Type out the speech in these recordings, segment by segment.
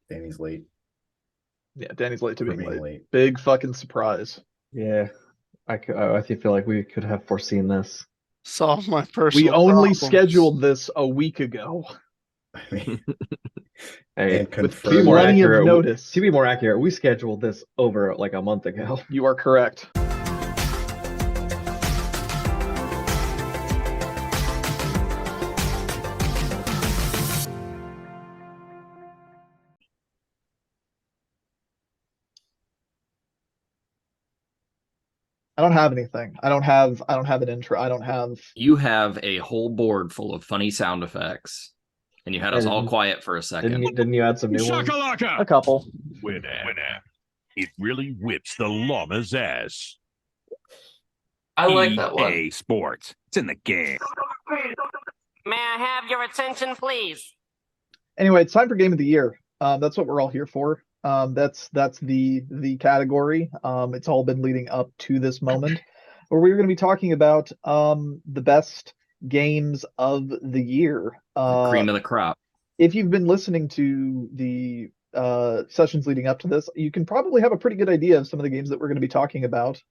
Danny's late Yeah, Danny's late to for being being late. late. Big fucking surprise. Yeah, I feel like we could have foreseen this. Solve my We personal only problems. scheduled this a week ago I mean, Hey, and with to be more confirmed. plenty of accurate, notice. to be more accurate, we scheduled this over like a month ago. You are correct. I don't have anything. I don't have an intro. I don't have You have a whole board full of funny sound effects, and you had us all Didn't- quiet for a second. Didn't you add some new ones? a Shakalaka! couple. Winner. It really whips the llama's ass. I like that one. EA Sports. It's in the game. May I have your attention, please? Anyway, it's time for game of the year. That's what we're all here for. That's the category. It's all been leading up to this moment where we're going to be talking about the best games of the year. Cream of the crop. If you've been listening to the sessions leading up to this, you can probably have a pretty good idea of some of the games that we're going to be talking about.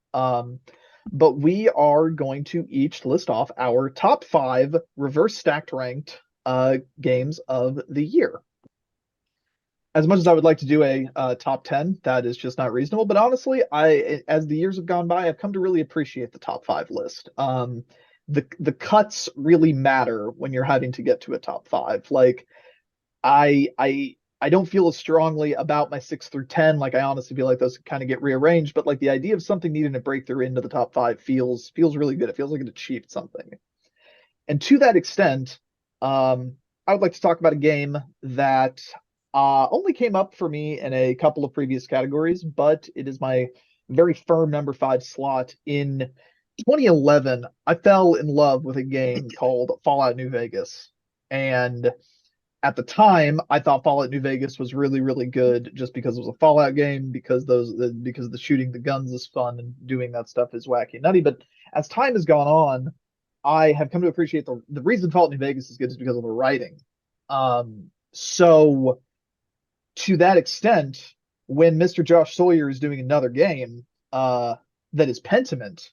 But we are going to each list off our top 5 reverse stacked ranked games of the year. As much as I would like to do a top 10, that is just not reasonable. But honestly, as the years have gone by, I've come to really appreciate the top 5 list. The cuts really matter when you're having to get to a top 5. Like I don't feel as strongly about my 6 through 10. Like I honestly feel like those kind of get rearranged. But like the idea of something needing to break through into the top 5 feels really good. It feels like it achieved something. And to that extent, I would like to talk about a game that only came up for me in a couple of previous categories, but it is my very firm number 5 slot. In 2011, I fell in love with a game called Fallout New Vegas. And at the time, I thought Fallout New Vegas was really, really good just because it was a Fallout game, because the shooting the guns is fun and doing that stuff is wacky and nutty. But as time has gone on, I have come to appreciate the reason Fallout New Vegas is good is because of the writing. So to that extent, when Mr. Josh Sawyer is doing another game that is Pentiment,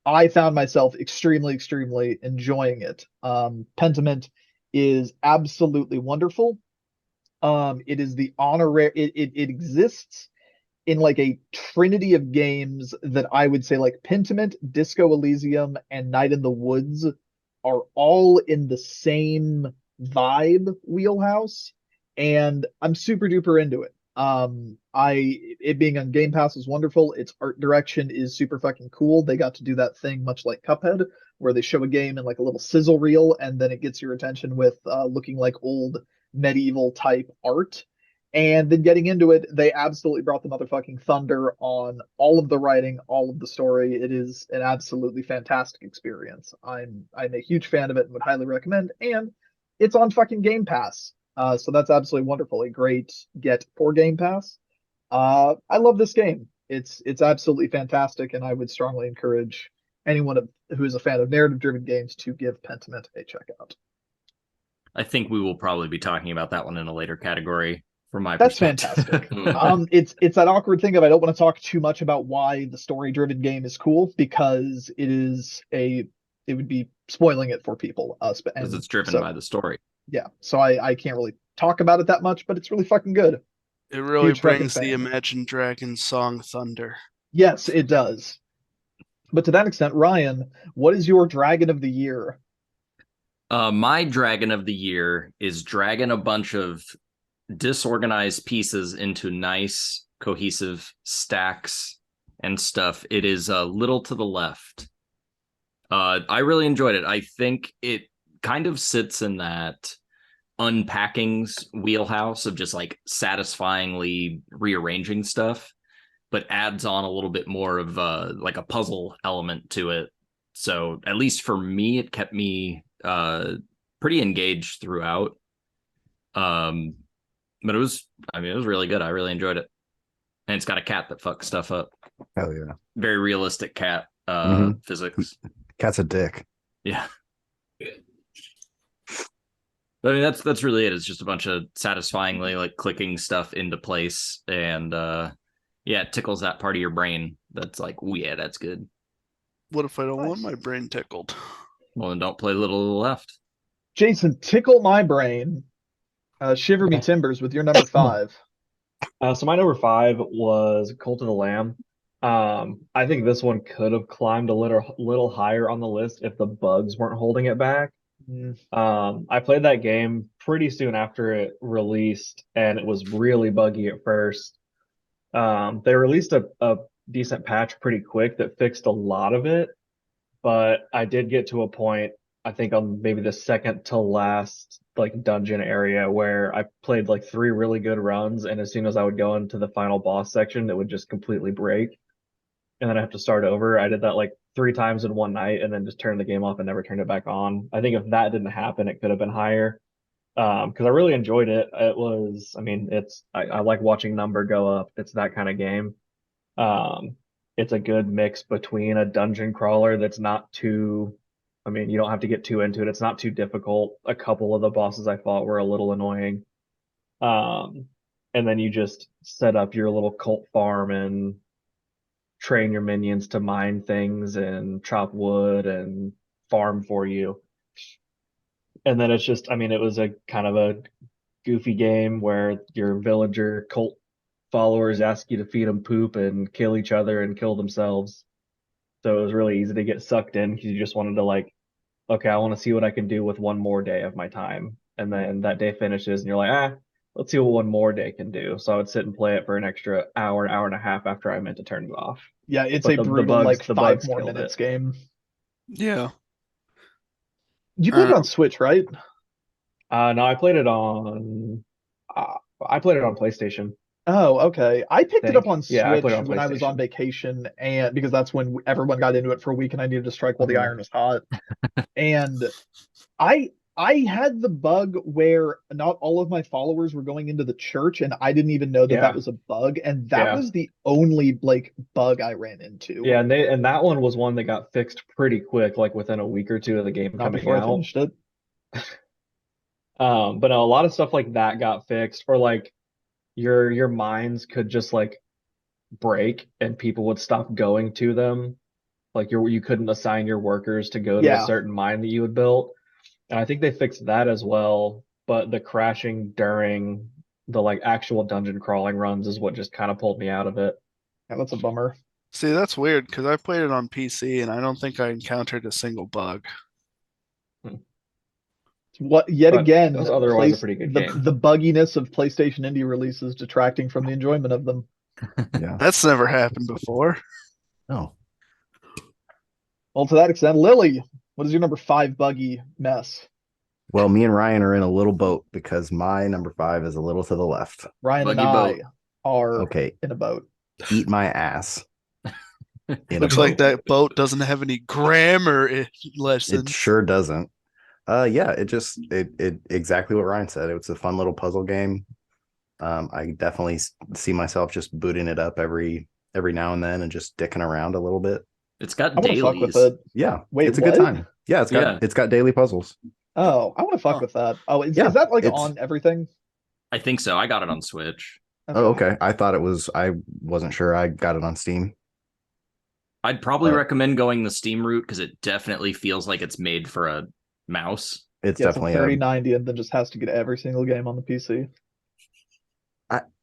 I found myself extremely, extremely enjoying it. Pentiment is absolutely wonderful. It is the honorary. It exists in like a trinity of games that I would say like Pentiment, Disco Elysium, and Night in the Woods are all in the same vibe wheelhouse, and I'm super duper into it. It being on Game Pass is wonderful. Its art direction is super fucking cool. They got to do that thing much like Cuphead, where they show a game in like a little sizzle reel, and then it gets your attention with looking like old medieval type art. And then getting into it, they absolutely brought the motherfucking thunder on all of the writing, all of the story. It is an absolutely fantastic experience. I'm a huge fan of it and would highly recommend. And it's on fucking Game Pass. So that's absolutely wonderful. A great get for Game Pass. I love this game. It's absolutely fantastic, and I would strongly encourage anyone who is a fan of narrative-driven games to give Pentiment a check out. I think we will probably be talking about that one in a later category from my That's perspective. fantastic. It's that awkward thing of I don't want to talk too much about why the story-driven game is cool, because it would be spoiling it for people. Because it's driven by the story. Yeah, so I can't really talk about it that much, but it's really fucking good. It really Huge fucking brings the fan. Imagine Dragons song Thunder. Yes, it does. But to that extent, Ryan, what is your Dragon of the Year? My Dragon of the Year is dragging a bunch of disorganized pieces into nice, cohesive stacks and stuff. It is a Little to the Left. I really enjoyed it. I think it kind of sits in that unpacking's wheelhouse of just like satisfyingly rearranging stuff, but adds on a little bit more of like a puzzle element to it. So at least for me, it kept me pretty engaged throughout. But it was really good. I really enjoyed it. And it's got a cat that fucks stuff up. Hell yeah. Very realistic cat physics. Cat's a dick. Yeah. I mean, that's really it. It's just a bunch of satisfyingly like clicking stuff into place, and yeah, it tickles that part of your brain that's like, oh yeah, that's good. What if I don't want Nice. my brain tickled? Well, then don't play Little Left. Jason, tickle my brain. Shiver me Okay. timbers with your number 5. So my number 5 was Cult of the Lamb. I think this one could have climbed a little higher on the list if the bugs weren't holding it back. I played that game pretty soon after it released, and it was really buggy at first. They released a decent patch pretty quick that fixed a lot of it, but I did get to a point, I think on maybe the second to last like dungeon area, where I played like 3 really good runs, and as soon as I would go into the final boss section, it would just completely break. And then I have to start over. I did that like 3 times in one night and then just turned the game off and never turned it back on. I think if that didn't happen, it could have been higher. Because I really enjoyed it. It was, I mean, I like watching number go up. It's that kind of game. It's a good mix between a dungeon crawler that's not too, I mean, you don't have to get too into it. It's not too difficult. A couple of the bosses I fought were a little annoying. And then you just set up your little cult farm and train your minions to mine things and chop wood and farm for you. And then it's just, I mean, it was a kind of a goofy game where your villager cult followers ask you to feed them poop and kill each other and kill themselves. So it was really easy to get sucked in because you just wanted to like, okay, I want to see what I can do with one more day of my time. And then that day finishes and you're like, let's see what one more day can do. So I would sit and play it for an extra hour and a half after I meant to turn it off. Yeah, it's But a the brutal bugs- like the 5 bugs more killed minutes it. game. Yeah. You played it on Switch, right? No, I played it on PlayStation. Oh, okay. I picked it up on Switch Yeah, I played it on when I was on PlayStation. vacation, and because that's when everyone got into it for a week, and I needed to strike while the Mhm. iron was hot. And I had the bug where not all of my followers were going into the church, and I didn't even know that Yeah. that was a bug, and that Yeah. was the only like bug I ran into. Yeah, and that one was one that got fixed pretty quick, like within a week or two of the game Not coming before I out. finished it. But no, a lot of stuff like that got fixed, or like your mines could just like break and people would stop going to them. Like you couldn't assign your workers to go to Yeah. a certain mine that you had built. And I think they fixed that as well, but the crashing during the like actual dungeon crawling runs is what just kind of pulled me out of it. Yeah, that's a bummer. See, that's weird because I played it on PC and I don't think I encountered a single bug. What yet But again? it was otherwise a place- pretty good the game. the bugginess of PlayStation indie releases detracting from the enjoyment of them. Yeah. That's never happened before. No. Well, to that extent, Lily, what is your number 5 buggy mess? Well, me and Ryan are in a little boat because my number 5 is a little to the left. Ryan and Buggy I boat. are Okay, in a boat. eat my ass. In a Looks like boat. that boat doesn't have any grammar It lessons. sure doesn't. Yeah, it exactly what Ryan said. It's a fun little puzzle game. I definitely see myself just booting it up every now and then and just dicking around a little bit. It's got I want to fuck with dailies. it. Yeah, Wait, it's a what? good time. Yeah, Yeah. it's got daily puzzles. Oh, I want to fuck Huh. with that. Oh, is Yeah, that like it's- on everything? I think so. I got it on Switch. Oh, okay. I thought it was. I wasn't sure. I got it on Steam. I'd probably But- recommend going the Steam route because it definitely feels like it's made for a mouse. It's Yeah, definitely it's a 3090 and then just has to get every single game on the PC.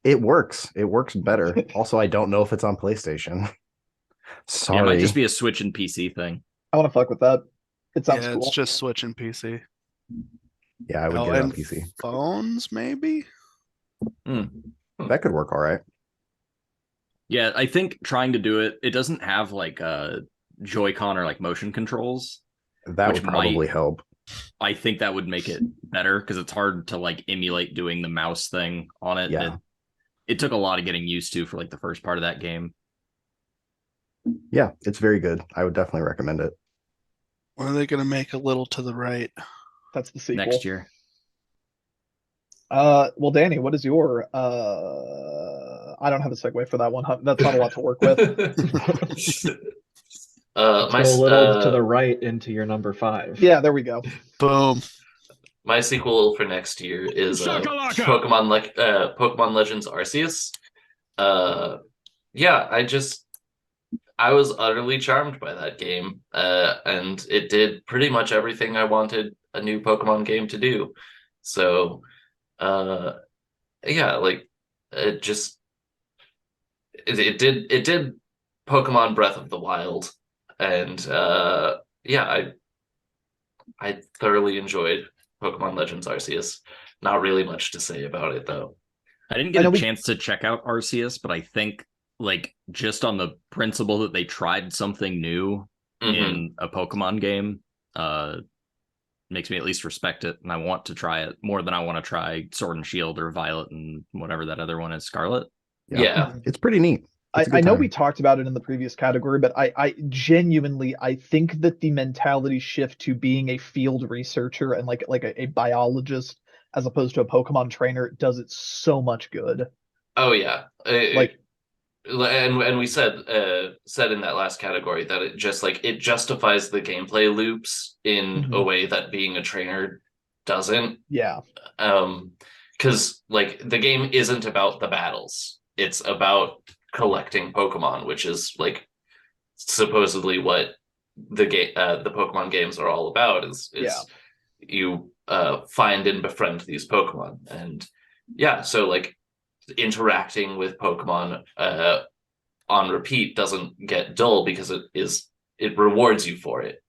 it works. It works better. Also, I don't know if it's on PlayStation. Yeah, Sorry. it might just be a Switch and PC thing. I want to fuck with that. It sounds Yeah, cool. it's just Switch and PC. Yeah, I would Oh, get it on and PC. phones, maybe? That could work all right. Yeah, I think trying to do it, it doesn't have like Joy-Con or like motion controls. That Which would probably might- help. I think that would make it better because it's hard to like emulate doing the mouse thing on it. Yeah. It took a lot of getting used to for like the first part of that game. Yeah, it's very good. I would definitely recommend it. When are they going to make a little to the right? That's the sequel. Next year. Well, Danny, what is your I don't have a segue for that one. That's not a lot to work with. Let's My go a little to the right into your number 5. Yeah, there we go. Boom. My sequel for next year is Shakalaka! Pokemon Legends Arceus. Yeah, I was utterly charmed by that game, and it did pretty much everything I wanted a new Pokemon game to do. So, yeah, like it just it did Pokemon Breath of the Wild, and yeah, I thoroughly enjoyed Pokemon Legends Arceus. Not really much to say about it though. I didn't get a chance to check out Arceus, but I think like just on the principle that they tried something new in a Pokemon game, makes me at least respect it, and I want to try it more than I want to try Sword and Shield or Violet and whatever that other one is, Scarlet. Yeah. It's pretty neat. I know we talked about it in the previous category, but I genuinely I think that the mentality shift to being a field researcher and like a biologist as opposed to a Pokemon trainer does it so much good. Oh yeah. Like, and we said in that last category that it just like it justifies the gameplay loops in a way that being a trainer doesn't. Yeah. Because like the game isn't about the battles. It's about collecting Pokemon, which is like supposedly what the Pokemon games are all about. Is you find and befriend these Pokemon, and yeah, so like interacting with Pokemon on repeat doesn't get dull because it rewards you for it.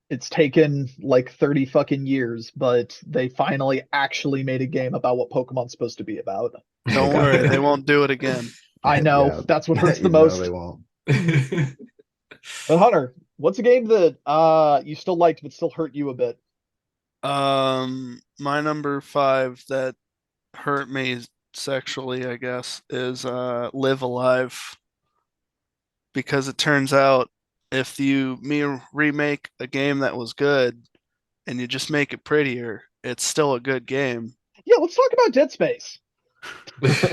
It's taken like 30 fucking years, but they finally actually made a game about what Pokemon's supposed to be about. Don't worry, they won't do it again. I know, that's what hurts the most. They won't. But Hunter, what's a game that you still liked but still hurt you a bit? My number 5 that hurt me sexually, I guess, is Live Alive. Because it turns out if you remake a game that was good and you just make it prettier, it's still a good game. Yeah, let's talk about Dead Space.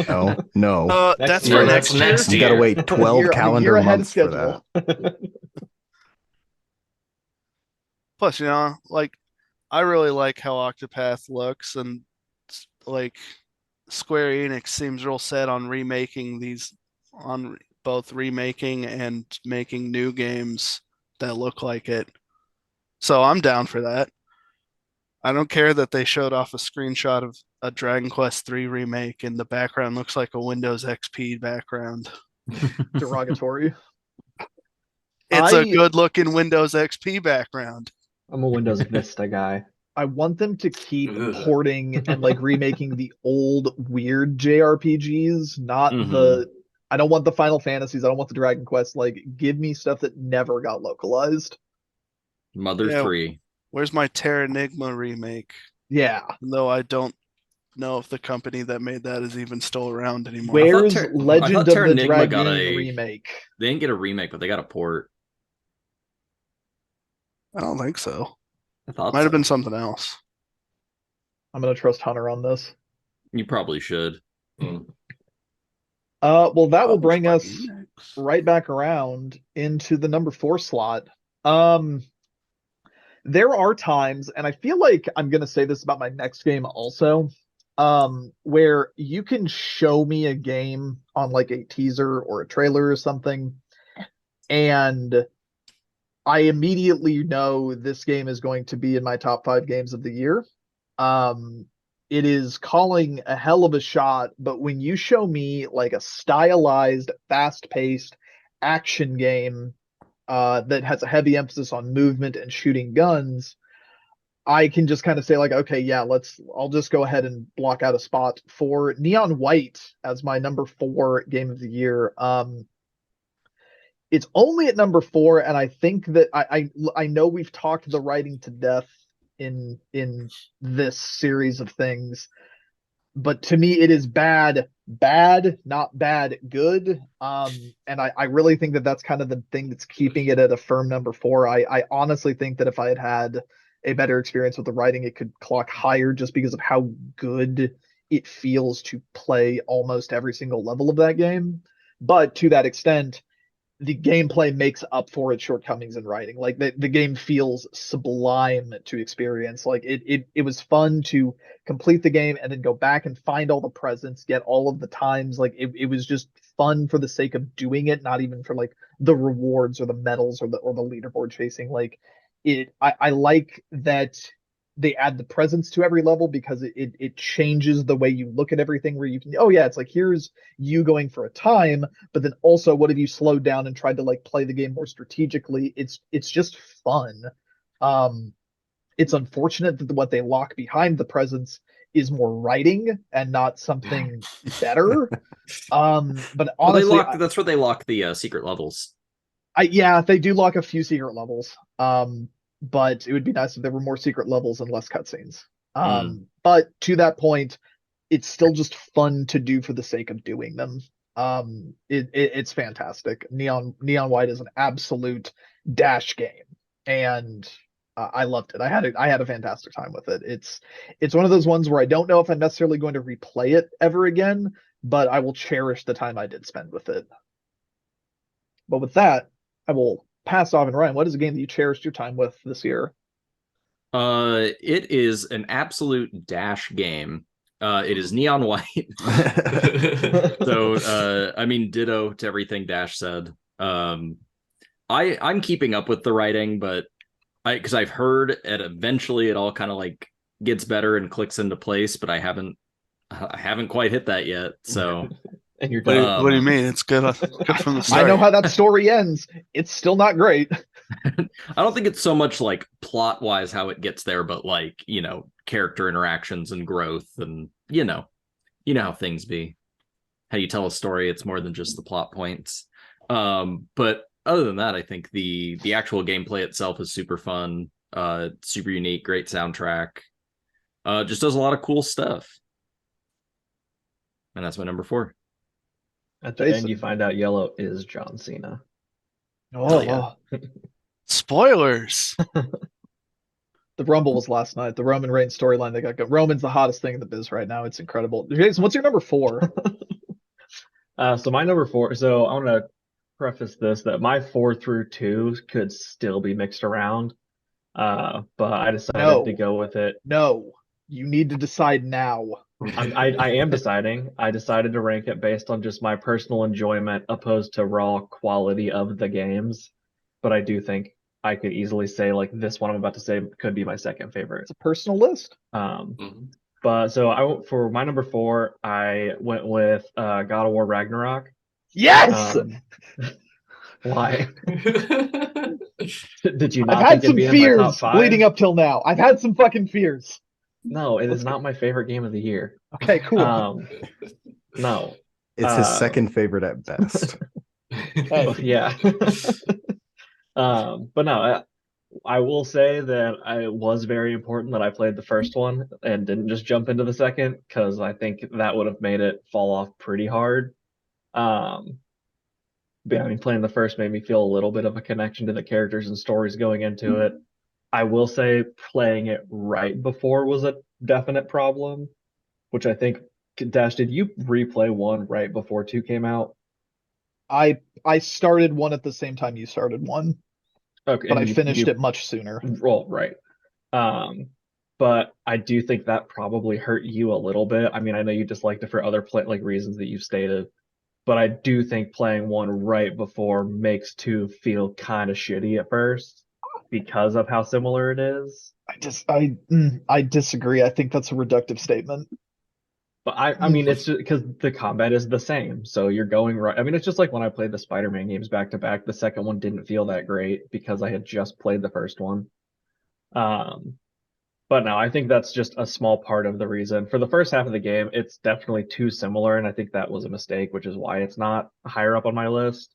No. That's year. for That's next You year. gotta wait 12 calendar months for that. Plus, like I really like how Octopath looks, and like Square Enix seems real set on remaking these, on both remaking and making new games that look like it. So I'm down for that. I don't care that they showed off a screenshot of a Dragon Quest III remake and the background looks like a Windows XP background. Derogatory. It's a good looking Windows XP background. I'm a Windows Vista guy. I want them to keep porting and like remaking the old weird JRPGs, not I don't want the Final Fantasies, I don't want the Dragon Quest. Like, give me stuff that never got localized. Mother 3. Where's my Terranigma remake? Yeah. Though I don't know if the company that made that is even still around anymore. Where's Legend of the Dragoon remake? They didn't get a remake, but they got a port. I don't think so. I thought might have been something else. I'm gonna trust Hunter on this. You probably should. Well, that will bring us right back around into the number 4 slot. There are times, and I feel like I'm gonna say this about my next game also, where you can show me a game on like a teaser or a trailer or something, and I immediately know this game is going to be in my top 5 games of the year. It is calling a hell of a shot, but when you show me like a stylized, fast-paced action game that has a heavy emphasis on movement and shooting guns, I can just kind of say like, okay, yeah, I'll just go ahead and block out a spot for Neon White as my number 4 game of the year. It's only at number 4, and I think that I know we've talked the writing to death in this series of things, but to me it is bad, not bad, good. And I really think that that's kind of the thing that's keeping it at a firm number 4. I honestly think that if I had a better experience with the writing, it could clock higher just because of how good it feels to play almost every single level of that game. But to that extent, the gameplay makes up for its shortcomings in writing. Like the game feels sublime to experience. Like it was fun to complete the game and then go back and find all the presents, get all of the times. Like it was just fun for the sake of doing it, not even for like the rewards or the medals or the leaderboard chasing. Like I like that they add the presence to every level because it changes the way you look at everything, where you can, oh yeah, it's like, here's you going for a time, but then also what if you slowed down and tried to like play the game more strategically. It's just fun. It's unfortunate that what they lock behind the presence is more writing and not something better. But honestly, that's where they lock the secret levels. Yeah, they do lock a few secret levels. But it would be nice if there were more secret levels and less cutscenes. But to that point, it's still just fun to do for the sake of doing them. It's fantastic. Neon White is an absolute dash game, and I loved it. I had a fantastic time with it. It's one of those ones where I don't know if I'm necessarily going to replay it ever again, but I will cherish the time I did spend with it. But with that, I will pass off. And Ryan, what is a game that you cherished your time with this year? It is an absolute dash game. It is Neon White. So I mean, ditto to everything Dash said. I'm keeping up with the writing, but because I've heard it eventually it all kind of like gets better and clicks into place, but I haven't quite hit that yet. So And you're what do you mean? It's good from the start. I know how that story ends. It's still not great. I don't think it's so much like plot wise how it gets there, but like, you know, character interactions and growth, and you know how things be. How you tell a story, it's more than just the plot points. But other than that, I think the actual gameplay itself is super fun, super unique, great soundtrack. Just does a lot of cool stuff. And that's my number 4. At the end, you find out Yellow is John Cena. Oh, yeah. Spoilers. The Rumble was last night. The Roman Reigns storyline they got going. Roman's the hottest thing in the biz right now. It's incredible. Jason, what's your number 4? So my number 4. So I want to preface this that my 4 through 2 could still be mixed around, but I decided to go with it. No, you need to decide now. I am deciding. I decided to rank it based on just my personal enjoyment opposed to raw quality of the games. But I do think I could easily say like this one I'm about to say could be my second favorite. It's a personal list. But so for my number 4, I went with God of War Ragnarok. Yes. Why? Did you not? I've had some fears leading up till now. I've had some fucking fears. No, it is not my favorite game of the year. Okay, cool. No. It's his second favorite at best. Yeah. But no, I will say that it was very important that I played the first one and didn't just jump into the second, because I think that would have made it fall off pretty hard. But I mean, playing the first made me feel a little bit of a connection to the characters and stories going into it. I will say playing it right before was a definite problem, which I think, Dash, did you replay 1 right before 2 came out? I started 1 at the same time you started 1. Okay. But I finished it much sooner. Well, right. But I do think that probably hurt you a little bit. I mean, I know you disliked it for other reasons that you've stated, but I do think playing 1 right before makes 2 feel kind of shitty at first, because of how similar it is. I disagree. I think that's a reductive statement. But I mean, it's just because the combat is the same, so you're going right. I mean, it's just like when I played the Spider-Man games back to back. The second one didn't feel that great because I had just played the first one. But no, I think that's just a small part of the reason. For the first half of the game, it's definitely too similar, and I think that was a mistake, which is why it's not higher up on my list.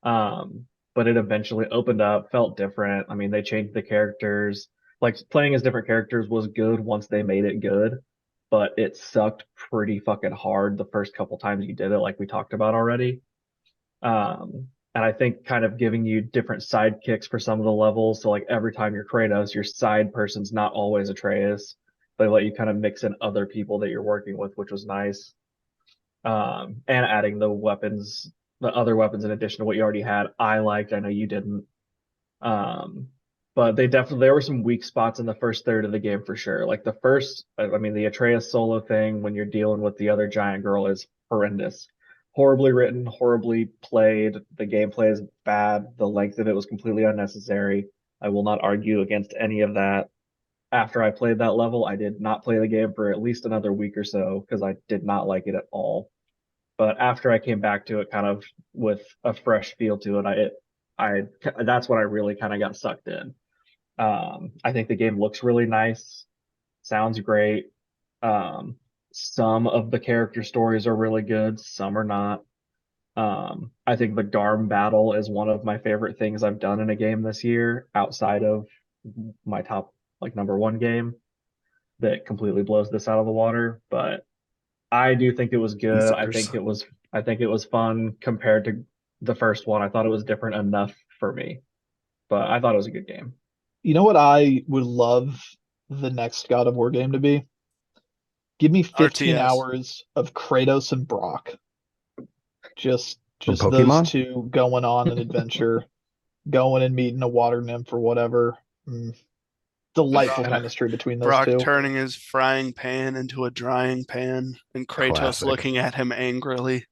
But it eventually opened up, felt different. I mean, they changed the characters. Like, playing as different characters was good once they made it good, but it sucked pretty fucking hard the first couple times you did it, like we talked about already. And I think kind of giving you different sidekicks for some of the levels. So like every time you're Kratos, your side person's not always Atreus. They let you kind of mix in other people that you're working with, which was nice. And adding the weapons the other weapons in addition to what you already had. I liked. I know you didn't. But there were some weak spots in the first third of the game for sure. Like the first, I mean, the Atreus solo thing when you're dealing with the other giant girl is horrendous. Horribly written, horribly played. The gameplay is bad. The length of it was completely unnecessary. I will not argue against any of that. After I played that level, I did not play the game for at least another week or so because I did not like it at all. But after I came back to it kind of with a fresh feel to it, that's when I really kind of got sucked in. I think the game looks really nice, sounds great. Some of the character stories are really good, some are not. I think the Garm battle is one of my favorite things I've done in a game this year, outside of my top like number one game that completely blows this out of the water. But I do think it was good. I think it was fun compared to the first one. I thought it was different enough for me, but I thought it was a good game. You know what I would love the next God of War game to be? Give me 15 RTS. hours of Kratos and Brock. Just those Pokemon? two going on an adventure, going and meeting a water nymph or whatever. Delightful chemistry between those Brock two. turning his frying pan into a drying pan, and Kratos Classic. looking at him angrily.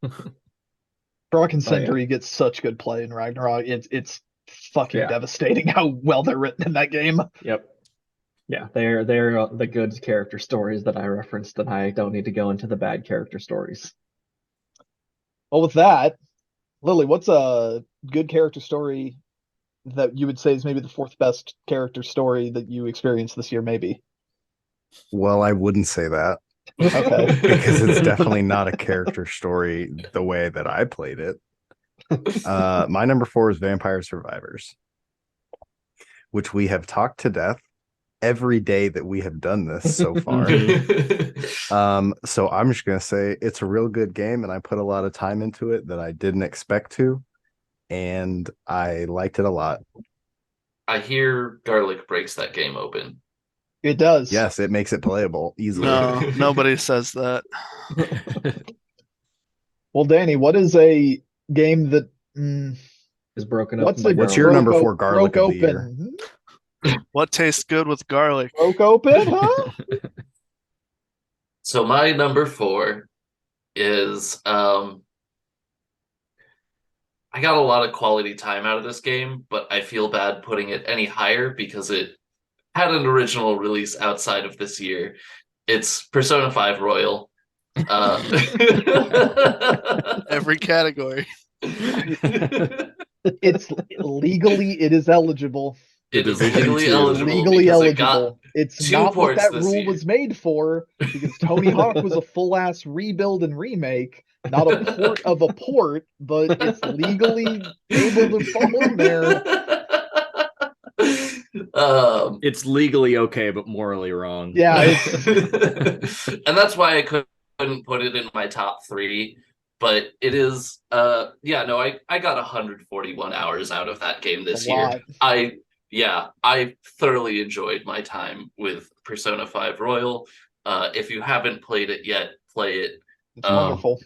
Brock and Oh, yeah. Sindri get such good play in Ragnarok. It's fucking Yeah. devastating how well they're written in that game. Yep. Yeah, they're the good character stories that I referenced, and I don't need to go into the bad character stories. Well, with that, Lily, what's a good character story that you would say is maybe the fourth best character story that you experienced this year, maybe? Well, I wouldn't say that Okay. because it's definitely not a character story the way that I played it. My number 4 is Vampire Survivors, which we have talked to death every day that we have done this so far. So I'm just gonna say it's a real good game, and I put a lot of time into it that I didn't expect to, and I liked it a lot. I hear Garlic breaks that game open. It does. Yes, it makes it playable easily. No, nobody says that. Well, Danny, what is a game that Is broken up. what's by the What's garlic. your number broke 4 garlic broke of the year? open? What tastes good with garlic? Broke open, huh? So my number 4 is I got a lot of quality time out of this game, but I feel bad putting it any higher because it had an original release outside of this year. It's Persona 5 Royal. Every category. It's legally it is eligible. It is Division legally 2. eligible. Legally because it got eligible. It's 2 not what ports that this rule year. was made for, because Tony Hawk was a full ass rebuild and remake, not a port of a port, but it's legally able to fall in there. It's legally okay, but morally wrong. Yeah, it's and that's why I couldn't put it in my top 3. But it is, I got 141 hours out of that game this a year. lot. I thoroughly enjoyed my time with Persona 5 Royal. If you haven't played it yet, play it. It's wonderful.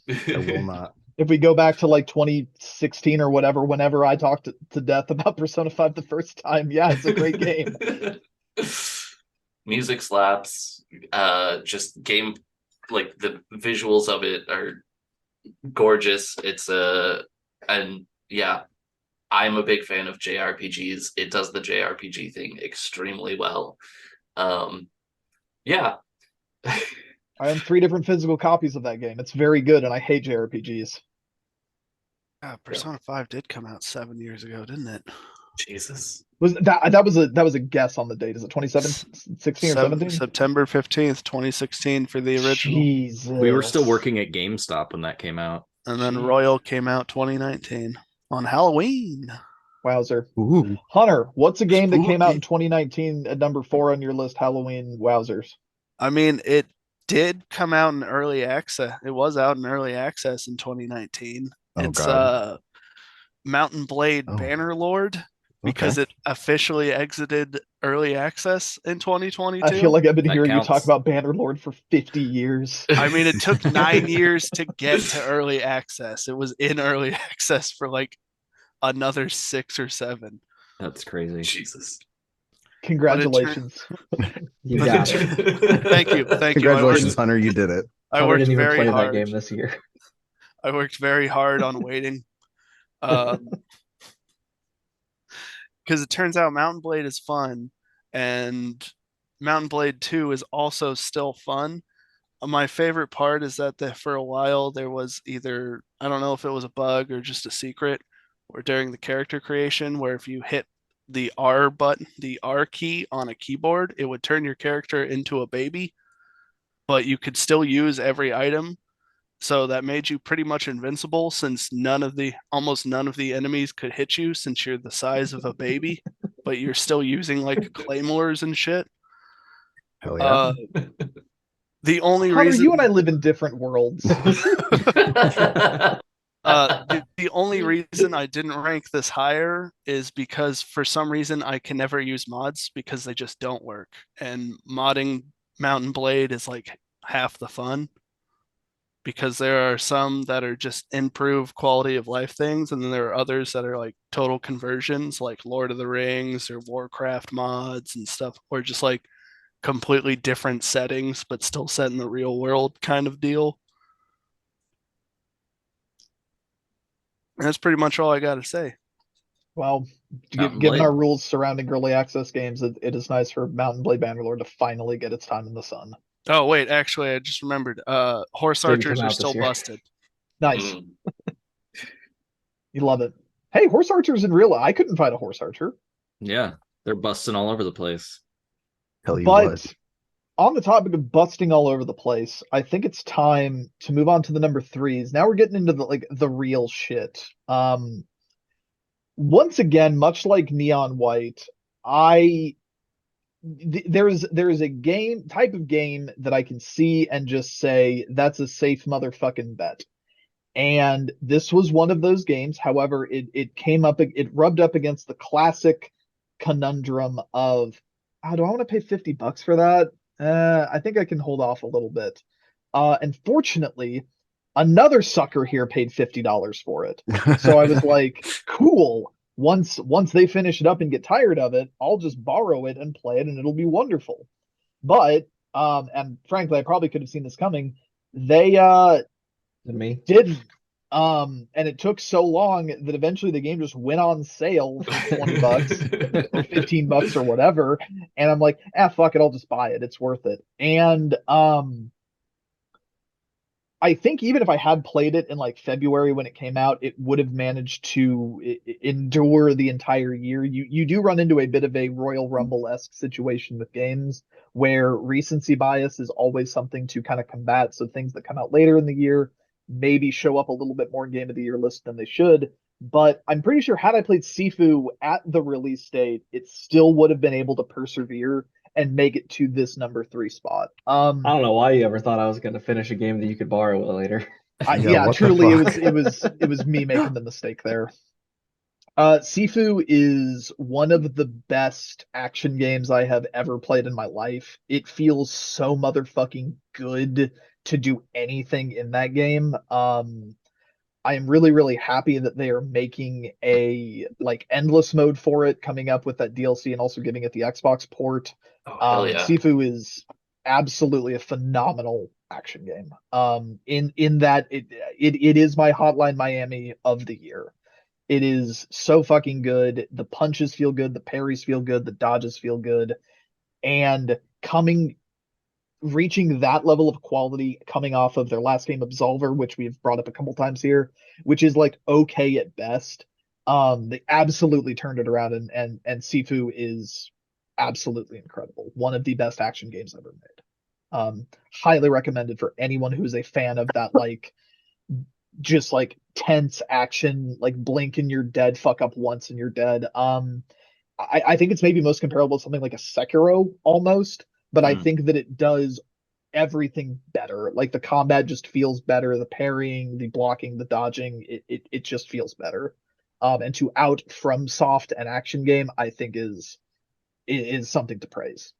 I will not. If we go back to like 2016 or whatever, whenever I talked to death about Persona 5 the first time, yeah, it's a great game. Music slaps. Just game, like the visuals of it are gorgeous. I'm a big fan of JRPGs. It does the JRPG thing extremely well. I own 3 different physical copies of that game. It's very good, and I hate JRPGs. Persona 5 did come out 7 years ago, didn't it? Jesus. Was that was a guess on the date? Is it 2016 or 17? September 15th, 2016 for the original. Jesus. We were still working at GameStop when that came out. And then Royal came out 2019 on Halloween. Wowzer. Ooh. Hunter, what's a game that came out in Spooky. 2019 at number 4 on your list? Halloween wowzers. I mean, it did come out in early access. It was out in early access in 2019. Oh, It's God. Mountain Blade Oh. Bannerlord. because Okay. it officially exited early access in 2022. I feel like I've been That hearing you counts. talk about Bannerlord for 50 years. I mean, it took 9 years to get to early access. It was in early access for like another 6 or 7. That's crazy. Jesus. Congratulations. You But got it- it. Thank you. Thank you. Congratulations, Hunter. You did it. I Hunter worked didn't even very play hard. that game this year. I worked very hard on waiting. Because it turns out Mountain Blade is fun, and Mountain Blade 2 is also still fun. My favorite part is that for a while there was either, I don't know if it was a bug or just a secret, or during the character creation, where if you hit the R button, the R key on a keyboard, it would turn your character into a baby, but you could still use every item. So that made you pretty much invincible, since almost none of the enemies could hit you, since you're the size of a baby, but you're still using like claymores and shit. Hell yeah. The only Hunter, reason you and I live in different worlds. the only reason I didn't rank this higher is because for some reason I can never use mods because they just don't work. And modding Mountain Blade is like half the fun, because there are some that are just improve quality of life things, and then there are others that are like total conversions, like Lord of the Rings or Warcraft mods and stuff, or just like completely different settings but still set in the real world kind of deal. And that's pretty much all I got to say. Well, Mountain given Blade. our rules surrounding early access games, it is nice for Mountain Blade Bannerlord to finally get its time in the sun. Oh wait, actually I just remembered, horse Didn't come archers out are this still year. busted. Nice. Mm. You love it. Hey, horse archers in real. I couldn't fight a horse archer. Yeah, they're busting all over the place. Tell you But what. on the topic of busting all over the place, I think it's time to move on to the number 3s. Now we're getting into the real shit. Once again, much like Neon White, there is a type of game that I can see and just say that's a safe motherfucking bet. And this was one of those games. However, it rubbed up against the classic conundrum of, oh, do I want to pay $50 for that? I think I can hold off a little bit. And fortunately, another sucker here paid $50 for it. So I was like, cool. Once they finish it up and get tired of it, I'll just borrow it and play it, and it'll be wonderful. But and frankly, I probably could have seen this coming. They Me. didn't. And it took so long that eventually the game just went on sale for $20 or $15 or whatever. And I'm like, fuck it, I'll just buy it. It's worth it. And I think even if I had played it in like February when it came out, it would have managed to endure the entire year. You do run into a bit of a Royal Rumble-esque situation with games where recency bias is always something to kind of combat. So things that come out later in the year maybe show up a little bit more in Game of the Year list than they should. But I'm pretty sure had I played Sifu at the release date, it still would have been able to persevere and make it to this number 3 spot. I don't know why you ever thought I was going to finish a game that you could borrow later. Yeah, what the truly, fuck? it was me making the mistake there. Sifu is one of the best action games I have ever played in my life. It feels so motherfucking good to do anything in that game. I am really, really happy that they are making a like endless mode for it, coming up with that DLC and also giving it the Xbox port. Oh, hell yeah. Sifu is absolutely a phenomenal action game. In that it is my Hotline Miami of the year. It is so fucking good. The punches feel good, the parries feel good, the dodges feel good, and reaching that level of quality coming off of their last game Absolver, which we've brought up a couple times here, which is like okay at best. They absolutely turned it around, and Sifu is absolutely incredible. One of the best action games ever made. Highly recommended for anyone who's a fan of that like just like tense action, like blink and you're dead, fuck up once and you're dead. I think it's maybe most comparable to something like a Sekiro almost, but I think that it does everything better. Like the combat just feels better, the parrying, the blocking, the dodging, it just feels better. and to out from soft an action game, I think is something to praise.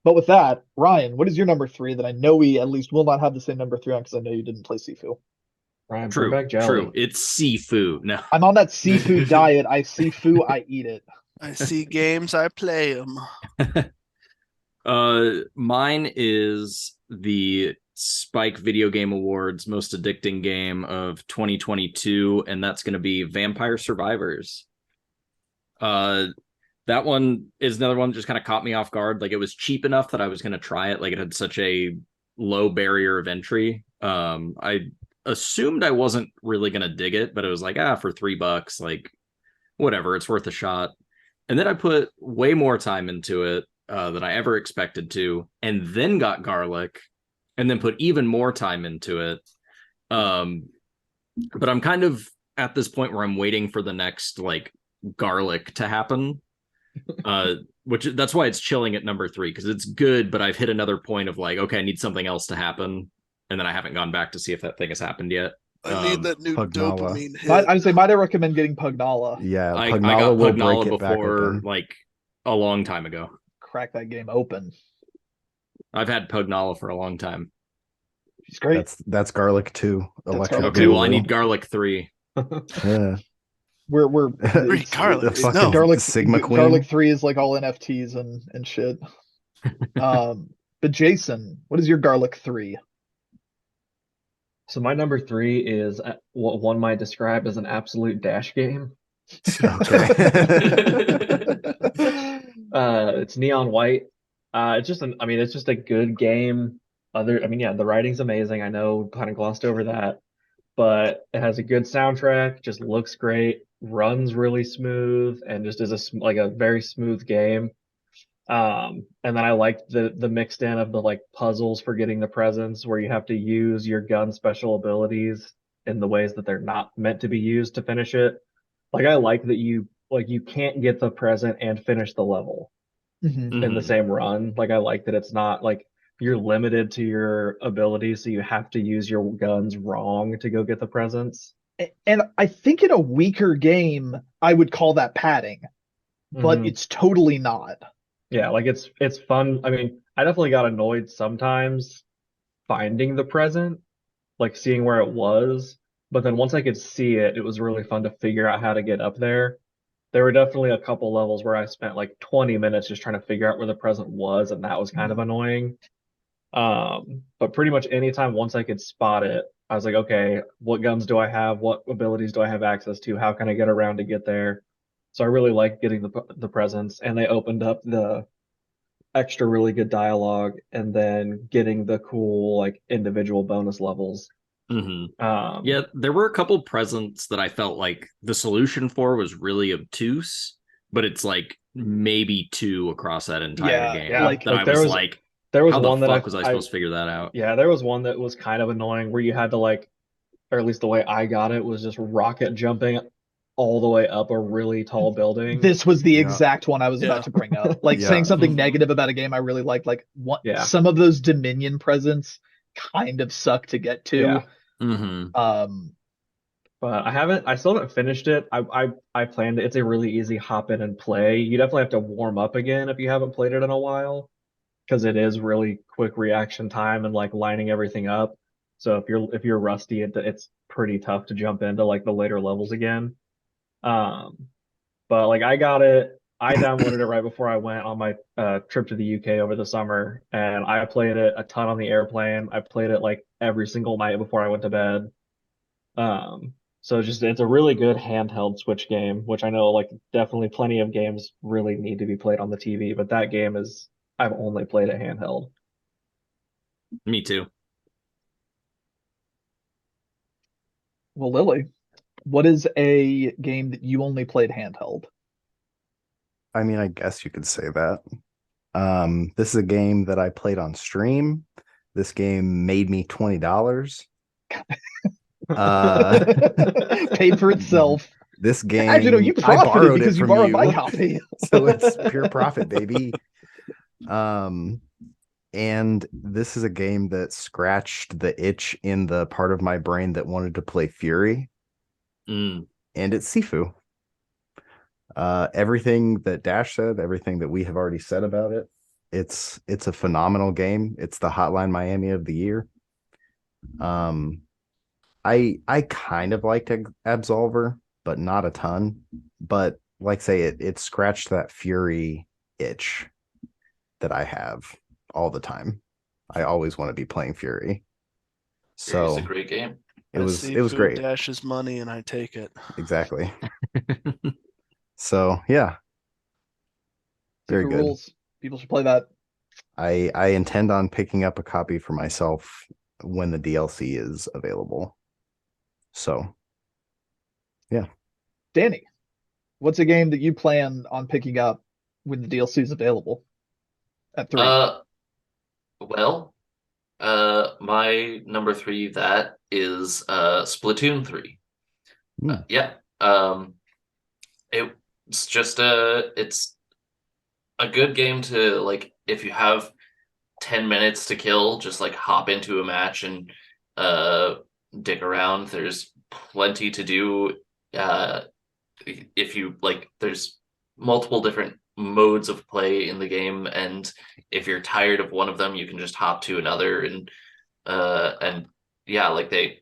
But with that, Ryan, what is your number 3 that I know we at least will not have the same number 3 on because I know you didn't play Sifu? Ryan, bring True, back jelly. true. It's seafood. No, I'm on that seafood diet. I Sifu, I eat it. I see games, I play them. mine is the Spike Video Game Awards Most Addicting Game of 2022, and that's going to be Vampire Survivors. That one is another one that just kind of caught me off guard. Like, it was cheap enough that I was going to try it. Like, it had such a low barrier of entry. I assumed I wasn't really going to dig it, but it was like, for $3, like, whatever, it's worth a shot. And then I put way more time into it than I ever expected to, and then got Garlic, and then put even more time into it. But I'm kind of at this point where I'm waiting for the next, like, Garlic to happen. Which that's why it's chilling at number 3, because it's good, but I've hit another point of like, okay, I need something else to happen, and then I haven't gone back to see if that thing has happened yet. I need that new Pugnala. dopamine hit. I would say, might I recommend getting Pugnala? Yeah, I Pugnala got will Pugnala break it back before, open. like, a long time ago. Crack that game open. I've had Pugnala for a long time. She's great. That's Garlic 2. That's Electric Garlic Okay, well, I Boogaloo. need Garlic 3. Yeah. We're Three Garlic. The fucking No. Garlic Sigma Queen. Garlic 3 is like all NFTs and shit. But Jason, what is your Garlic 3? So my number 3 is what one might describe as an absolute dash game. Okay. It's Neon White. It's just it's just a good game. The writing's amazing. I know, kind of glossed over that, but it has a good soundtrack, just looks great, runs really smooth, and just is a very smooth game. And then I like the mixed in of the like puzzles for getting the presents, where you have to use your gun special abilities in the ways that they're not meant to be used to finish it. Like, I like that you can't get the present and finish the level Mhm. in the same run. Like, I like that it's not like you're limited to your abilities, so you have to use your guns wrong to go get the presents. And I think in a weaker game, I would call that padding, but Mhm. it's totally not. Yeah, like it's fun. I mean, I definitely got annoyed sometimes finding the present, like seeing where it was. But then once I could see it, it was really fun to figure out how to get up there. There were definitely a couple levels where I spent like 20 minutes just trying to figure out where the present was, and that was kind of annoying. But pretty much anytime once I could spot it, I was like, okay, what guns do I have? What abilities do I have access to? How can I get around to get there? So I really liked getting the presents, and they opened up the extra really good dialogue, and then getting the cool like individual bonus levels. Yeah, there were a couple presents that I felt like the solution for was really obtuse, but it's like maybe 2 across that entire game. yeah, That like I there was was- like, There was how the one that fuck was I supposed to figure that out? Yeah, there was one that was kind of annoying where you had to like, or at least the way I got it was just rocket jumping all the way up a really tall building. This was the Yeah. exact one I was Yeah. about to bring up. Like, Yeah. saying something Mhm. negative about a game I really liked. Like, Yeah. some of those Dominion presents kind of suck to get to. Yeah. But I still haven't finished it. I planned it. It's a really easy hop in and play. You definitely have to warm up again if you haven't played it in a while, because it is really quick reaction time and like lining everything up. So if you're rusty, it's pretty tough to jump into like the later levels again. But like I got it. I downloaded it right before I went on my trip to the UK over the summer, and I played it a ton on the airplane. I played it like every single night before I went to bed. So it's a really good handheld Switch game, which I know like definitely plenty of games really need to be played on the TV, but that game I've only played it handheld. Me too. Well, Lily, what is a game that you only played handheld? I mean, I guess you could say that. This is a game that I played on stream. This game made me $20. Paid for itself. This game, Actually, no, you I profited borrowed because it you from borrowed you, my copy. so it's pure profit, baby. And this is a game that scratched the itch in the part of my brain that wanted to play Fury. and it's Sifu. Everything that Dash said, everything that we have already said about it, it's a phenomenal game. It's the Hotline Miami of the year. I kind of liked Absolver, but not a ton. But like say it scratched that Fury itch that I have all the time. I always want to be playing Fury. Fury's So a great game. it was great. Dash's money, and I take it. Exactly. So yeah. Very Sifu good. rules. People should play that. I intend on picking up a copy for myself when the DLC is available. So yeah. Danny, what's a game that you plan on picking up when the DLC is available? At 3. Well, my number 3 that is Splatoon 3. Yeah. It's just it's a good game to, like, if you have 10 minutes to kill, just like hop into a match and dick around. There's plenty to do. If you like, there's multiple different modes of play in the game, and if you're tired of one of them, you can just hop to another. And yeah, like they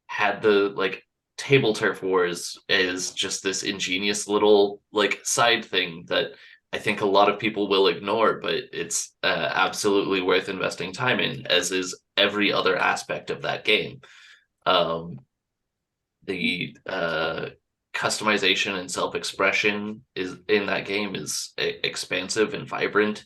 had the like Table Turf Wars is just this ingenious little like side thing that I think a lot of people will ignore, but it's absolutely worth investing time in, as is every other aspect of that game. The customization and self-expression is in that game is expansive and vibrant.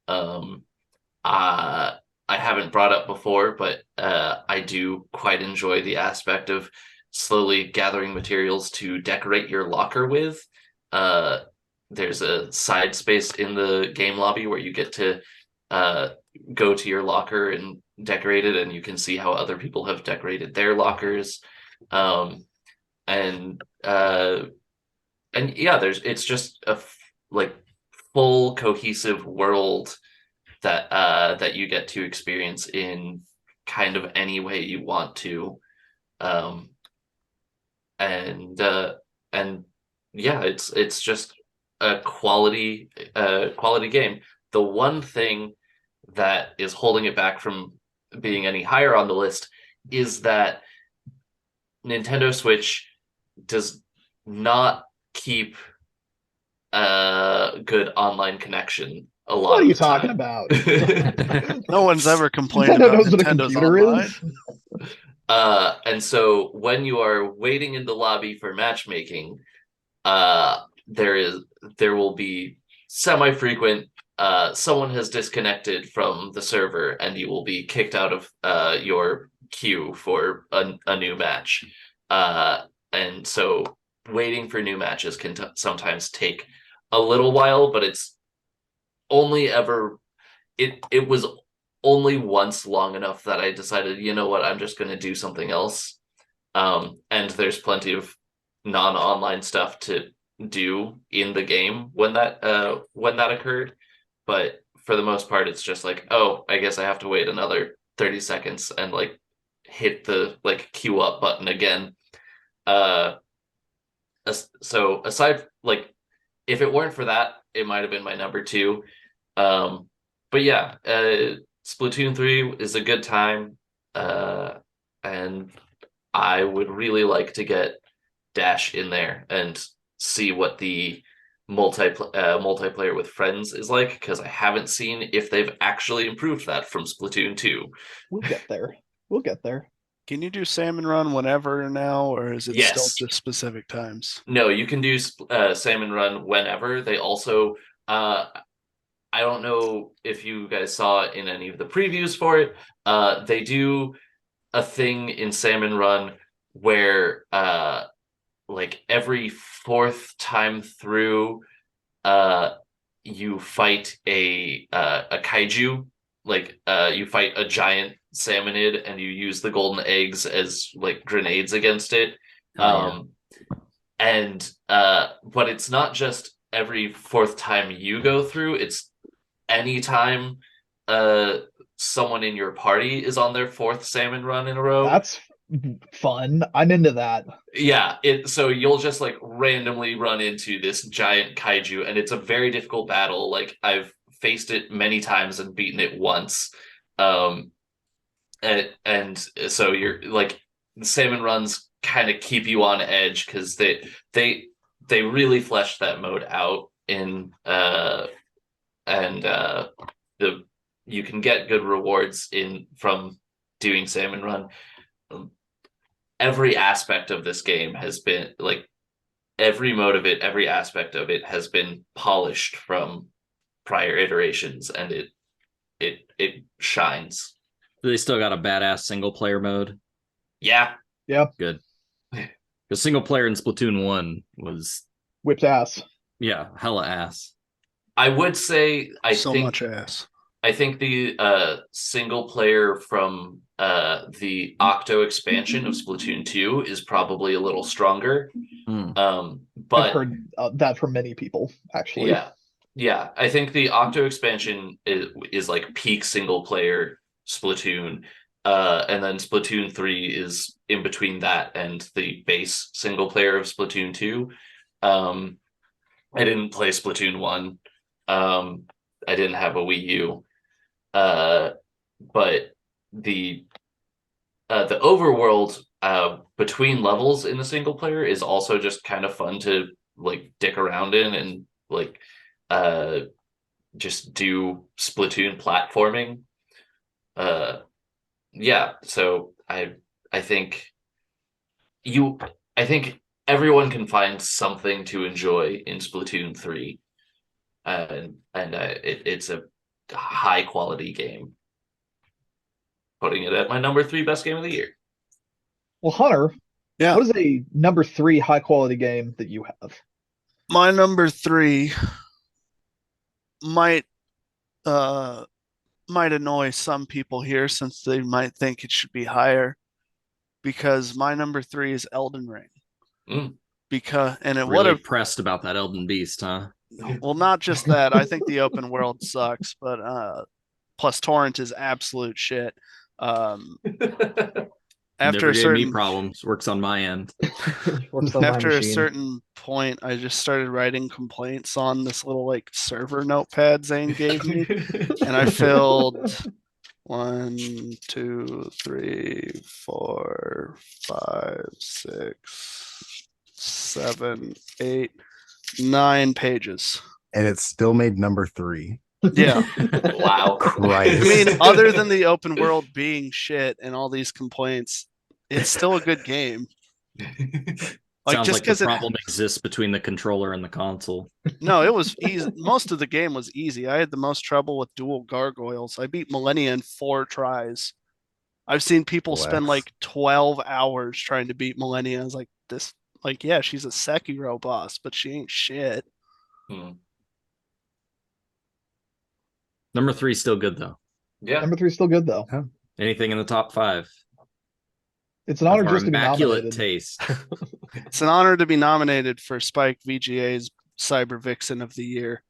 I haven't brought up before, but I do quite enjoy the aspect of slowly gathering materials to decorate your locker with. There's a side space in the game lobby where you get to go to your locker and decorate it, and you can see how other people have decorated their lockers. And yeah, it's just a like full cohesive world that that you get to experience in kind of any way you want to. And yeah, it's just a quality game. The one thing that is holding it back from being any higher on the list is that Nintendo Switch does not keep a good online connection a lot. What are of you the talking time. about? No one's ever complained Nintendo about knows what a Nintendo's computer online. is. And so when you are waiting in the lobby for matchmaking, there will be semi-frequent someone has disconnected from the server and you will be kicked out of your queue for a new match. And so waiting for new matches can sometimes take a little while, but it's only ever it was only once long enough that I decided, you know what, I'm just going to do something else. And there's plenty of non-online stuff to do in the game when that occurred. But for the most part, it's just like, oh, I guess I have to wait another 30 seconds and like hit the like queue up button again. So aside, like, if it weren't for that, it might have been my number 2. But yeah, Splatoon 3 is a good time, and I would really like to get Dash in there and see what the multiplayer with friends is like, because I haven't seen if they've actually improved that from Splatoon 2. We'll get there. We'll get there. Can you do Salmon Run whenever now, or is it Yes. still just specific times? No, you can do Salmon Run whenever. They also, I don't know if you guys saw in any of the previews for it, they do a thing in Salmon Run where like every 4th time through, you fight a kaiju. Like you fight a giant salmonid and you use the golden eggs as like grenades against it. And but it's not just every 4th time you go through, it's anytime someone in your party is on their 4th Salmon Run in a row. fun. I'm into that. Yeah, so you'll just like randomly run into this giant kaiju, and it's a very difficult battle. Like I've faced it many times and beaten it once. And so you're like the salmon runs kind of keep you on edge because they really fleshed that mode out in and the you can get good rewards from doing salmon run. Every aspect of this game has been like every mode of it, every aspect of it has been polished from prior iterations, and it shines. They still got a badass single player mode. Yeah. Yep. Good. The single player in Splatoon 1 was Whipped ass. hella ass. I would say so much ass. I think the single player from the Octo expansion of Splatoon 2 is probably a little stronger. Mm. But I've heard that from many people, actually. Yeah. I think the Octo expansion is like peak single player Splatoon. And then Splatoon 3 is in between that and the base single player of Splatoon 2. I didn't play Splatoon 1. I didn't have a Wii U. But the overworld between levels in the single player is also just kind of fun to like dick around in and like just do Splatoon platforming. So I think everyone can find something to enjoy in Splatoon 3. And it's a high quality game. Putting it at my number 3 best game of the year. Well, Hunter, Yeah. what is a number 3 high quality game that you have? My number 3 might annoy some people here since they might think it should be higher, because my number 3 is Elden Ring. And it would Really have pressed about that Elden Beast, huh? Well, not just that. I think the open world sucks, but plus Torrent is absolute shit. After Never a gave certain me problems. Works on my end. Works on my after a machine. certain point, I just started writing complaints on this little like server notepad Zane gave me, and I filled 1, 2, 3, 4, 5, 6, 7, 8, 9 pages. And it still made number 3. Yeah. Wow. Christ. I mean, other than the open world being shit and all these complaints, it's still a good game. Like Sounds just like because the problem exists between the controller and the console. No, it was easy. Most of the game was easy. I had the most trouble with dual gargoyles. I beat Millennia in 4 tries. I've seen people spend Flex. like 12 hours trying to beat Millennia. I was like, this, like, yeah, she's a Sekiro boss, but she ain't shit. Number 3 is still good though. Yeah. Number 3 is still good though. Anything in the top 5? It's an honor Our just to be immaculate nominated. taste. It's an honor to be nominated for Spike VGA's Cyber Vixen of the Year.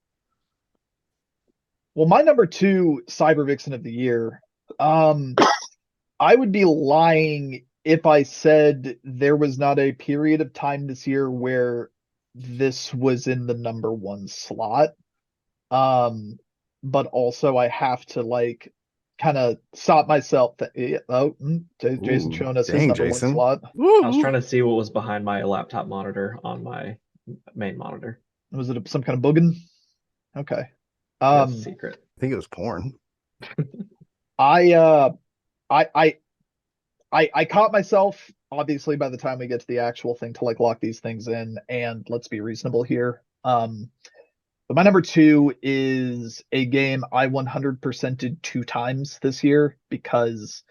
Well, my number 2 Cyber Vixen of the Year, I would be lying if I said there was not a period of time this year where this was in the number 1 slot. But also I have to like kind of stop myself. Jason showing us his dang, number Jason. 1 slot. I was trying to see what was behind my laptop monitor on my main monitor. Was it some kind of boogin? Okay. That's a secret. I think it was porn. I caught myself, obviously, by the time we get to the actual thing, to like lock these things in, and let's be reasonable here. But my number 2 is a game I 100%ed 2 times this year because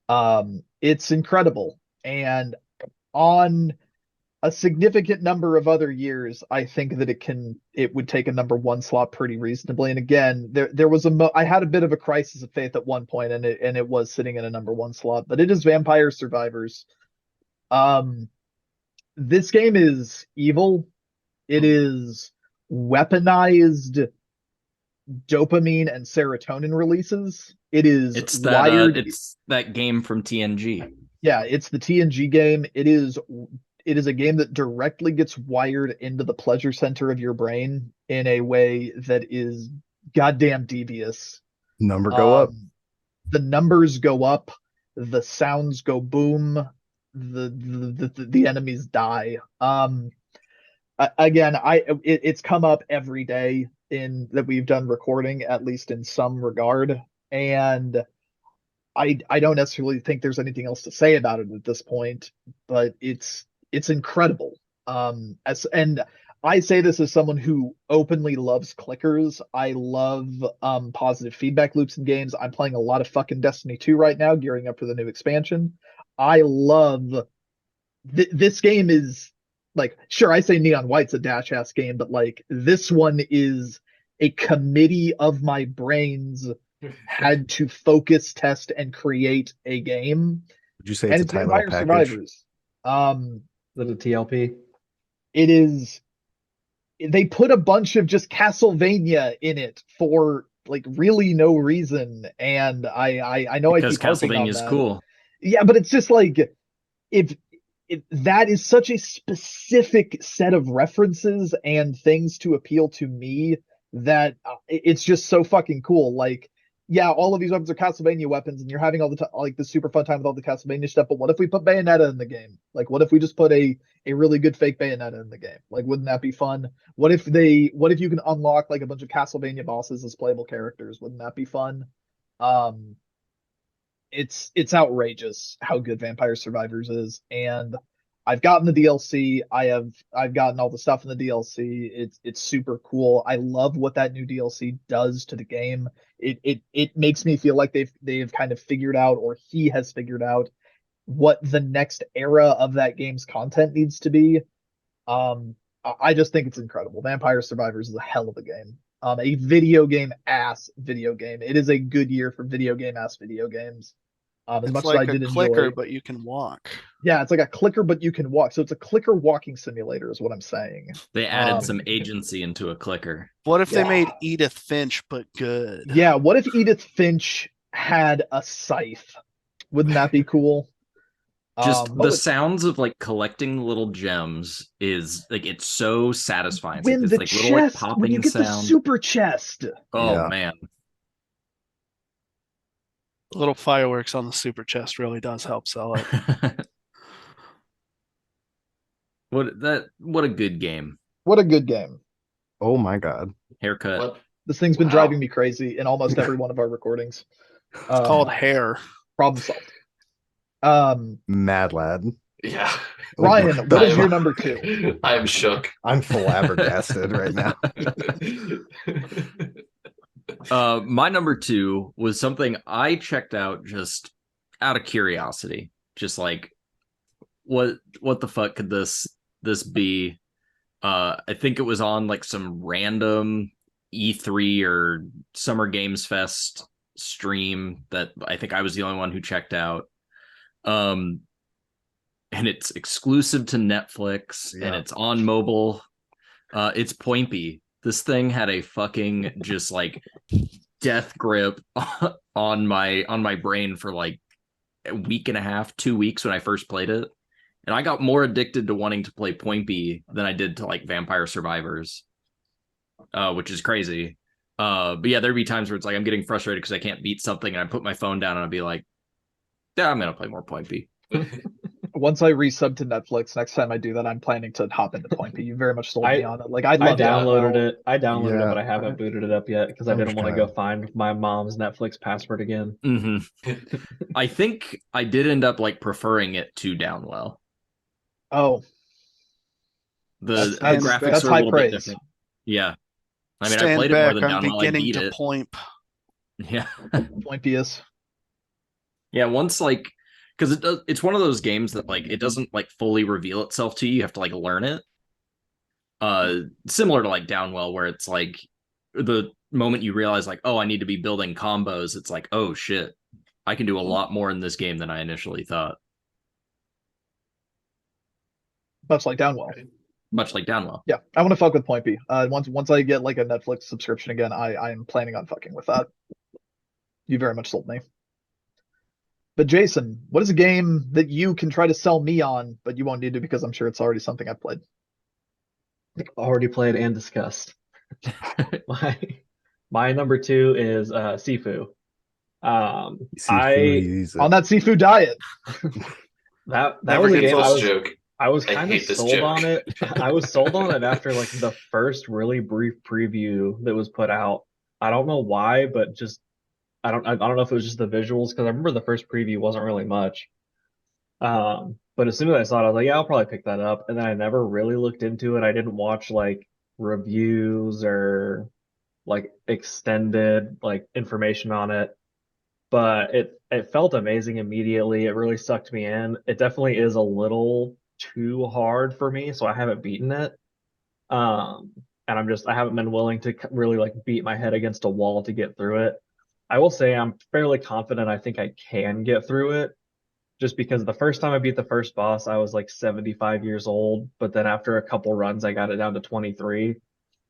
it's incredible. And on a significant number of other years, I think that it would take a number 1 slot pretty reasonably. And again, there was I had a bit of a crisis of faith at one point, and it was sitting in a number 1 slot, but it is Vampire Survivors. This game is evil. It is weaponized dopamine and serotonin releases. It is It's wired. that game from TNG. Yeah, it's the TNG game. It is a game that directly gets wired into the pleasure center of your brain in a way that is goddamn devious. Number go up. The numbers go up, the sounds go boom, the enemies die. Again, it's come up every day in that we've done recording, at least in some regard, and I don't necessarily think there's anything else to say about it at this point, but it's incredible. And I say this as someone who openly loves clickers. I love positive feedback loops in games. I'm playing a lot of fucking Destiny 2 right now, gearing up for the new expansion. I love this game is like, sure, I say Neon White's a dash ass game, but like this one is a committee of my brains had to focus, test, and create a game. Would you say And it's a it's tight little Vampire package? Survivors. Is it a TLP? It is. They put a bunch of just Castlevania in it for like really no reason, and I know Because I keep harping on Castlevania is that. cool. Yeah, but it's just like if that is such a specific set of references and things to appeal to me that it's just so fucking cool. Like, yeah, all of these weapons are Castlevania weapons, and you're having all the like the super fun time with all the Castlevania stuff. But what if we put Bayonetta in the game? Like, what if we just put a really good fake Bayonetta in the game? Like, wouldn't that be fun? What if you can unlock like a bunch of Castlevania bosses as playable characters? Wouldn't that be fun? It's outrageous how good Vampire Survivors is, and I've gotten the DLC. I've gotten all the stuff in the DLC. It's super cool. I love what that new DLC does to the game. It makes me feel like they've kind of figured out, or he has figured out, what the next era of that game's content needs to be. I just think it's incredible. Vampire Survivors is a hell of a game. A video game ass video game. It is a good year for video game ass video games. As It's much like as I did a clicker, enjoy. but you can walk. Yeah, it's like a clicker, but you can walk. So it's a clicker walking simulator, is what I'm saying. They added Um, some agency into a clicker. What if they Yeah. made Edith Finch but good? Yeah, what if Edith Finch had a scythe? Wouldn't that be cool? Just But the with- sounds of like collecting little gems is like it's so satisfying. when It's the like little like chest, popping when you get the sound. super chest. Oh Yeah. man. Little fireworks on the super chest really does help sell it. What a good game. What a good game. Oh my god. Haircut. What? This thing's been Wow. driving me crazy in almost every one of our recordings. It's called hair. Problem solved. Mad lad. Yeah. Ryan, what is your number 2? I am shook. I'm flabbergasted right now. My number 2 was something I checked out just out of curiosity. Just like what the fuck could this be? I think it was on like some random E3 or Summer Games Fest stream that I think I was the only one who checked out. And it's exclusive to Netflix and it's on mobile. It's Poinpy. This thing had a fucking just like death grip on my brain for like a week and a half, 2 weeks when I first played it. And I got more addicted to wanting to play Poinpy than I did to like Vampire Survivors, which is crazy. But yeah, there'd be times where it's like I'm getting frustrated because I can't beat something and I put my phone down and I'd be like, yeah, I'm going to play more Poinpy. Once I resub to Netflix, next time I do that, I'm planning to hop into Poinpy. You very much sold me on it. Like I I love downloaded that. it. I downloaded it, Yeah. but I haven't booted it up yet because I I'm didn't just want to trying. go find my mom's Netflix password again. I think I did end up like preferring it to Downwell. Oh, The That's- graphics that's are a high little praise. bit different. Yeah. I mean, I Stand played it back. more than I'm Downwell. I beginning beat to it. point. Yeah. Poinpious. Yeah, once like because it's one of those games that like it doesn't like fully reveal itself to you. You have to like learn it. Similar to like Downwell, where it's like the moment you realize like, oh, I need to be building combos, it's like, oh shit, I can do a lot more in this game than I initially thought. Much like Downwell. Much like Downwell. Yeah, I want to fuck with Poinpy. Once I get like a Netflix subscription again, I am planning on fucking with that. You very much sold me. But Jason, what is a game that you can try to sell me on, but you won't need to because I'm sure it's already something I've played? Already played and discussed. My number 2 is Sifu. He's On that seafood diet. That Never was a get game this joke. I was I kind of hate this sold joke. on it. I was sold on it after like the first really brief preview that was put out. I don't know why, but just I don't know if it was just the visuals because I remember the first preview wasn't really much. But as soon as I saw it, I was like, yeah, I'll probably pick that up. And then I never really looked into it. I didn't watch like reviews or like extended like information on it. But it felt amazing immediately. It really sucked me in. It definitely is a little too hard for me, so I haven't beaten it. And I haven't been willing to really like beat my head against a wall to get through it. I will say I'm fairly confident I think I can get through it just because the first time I beat the first boss, I was like 75 years old, but then after a couple runs, I got it down to 23.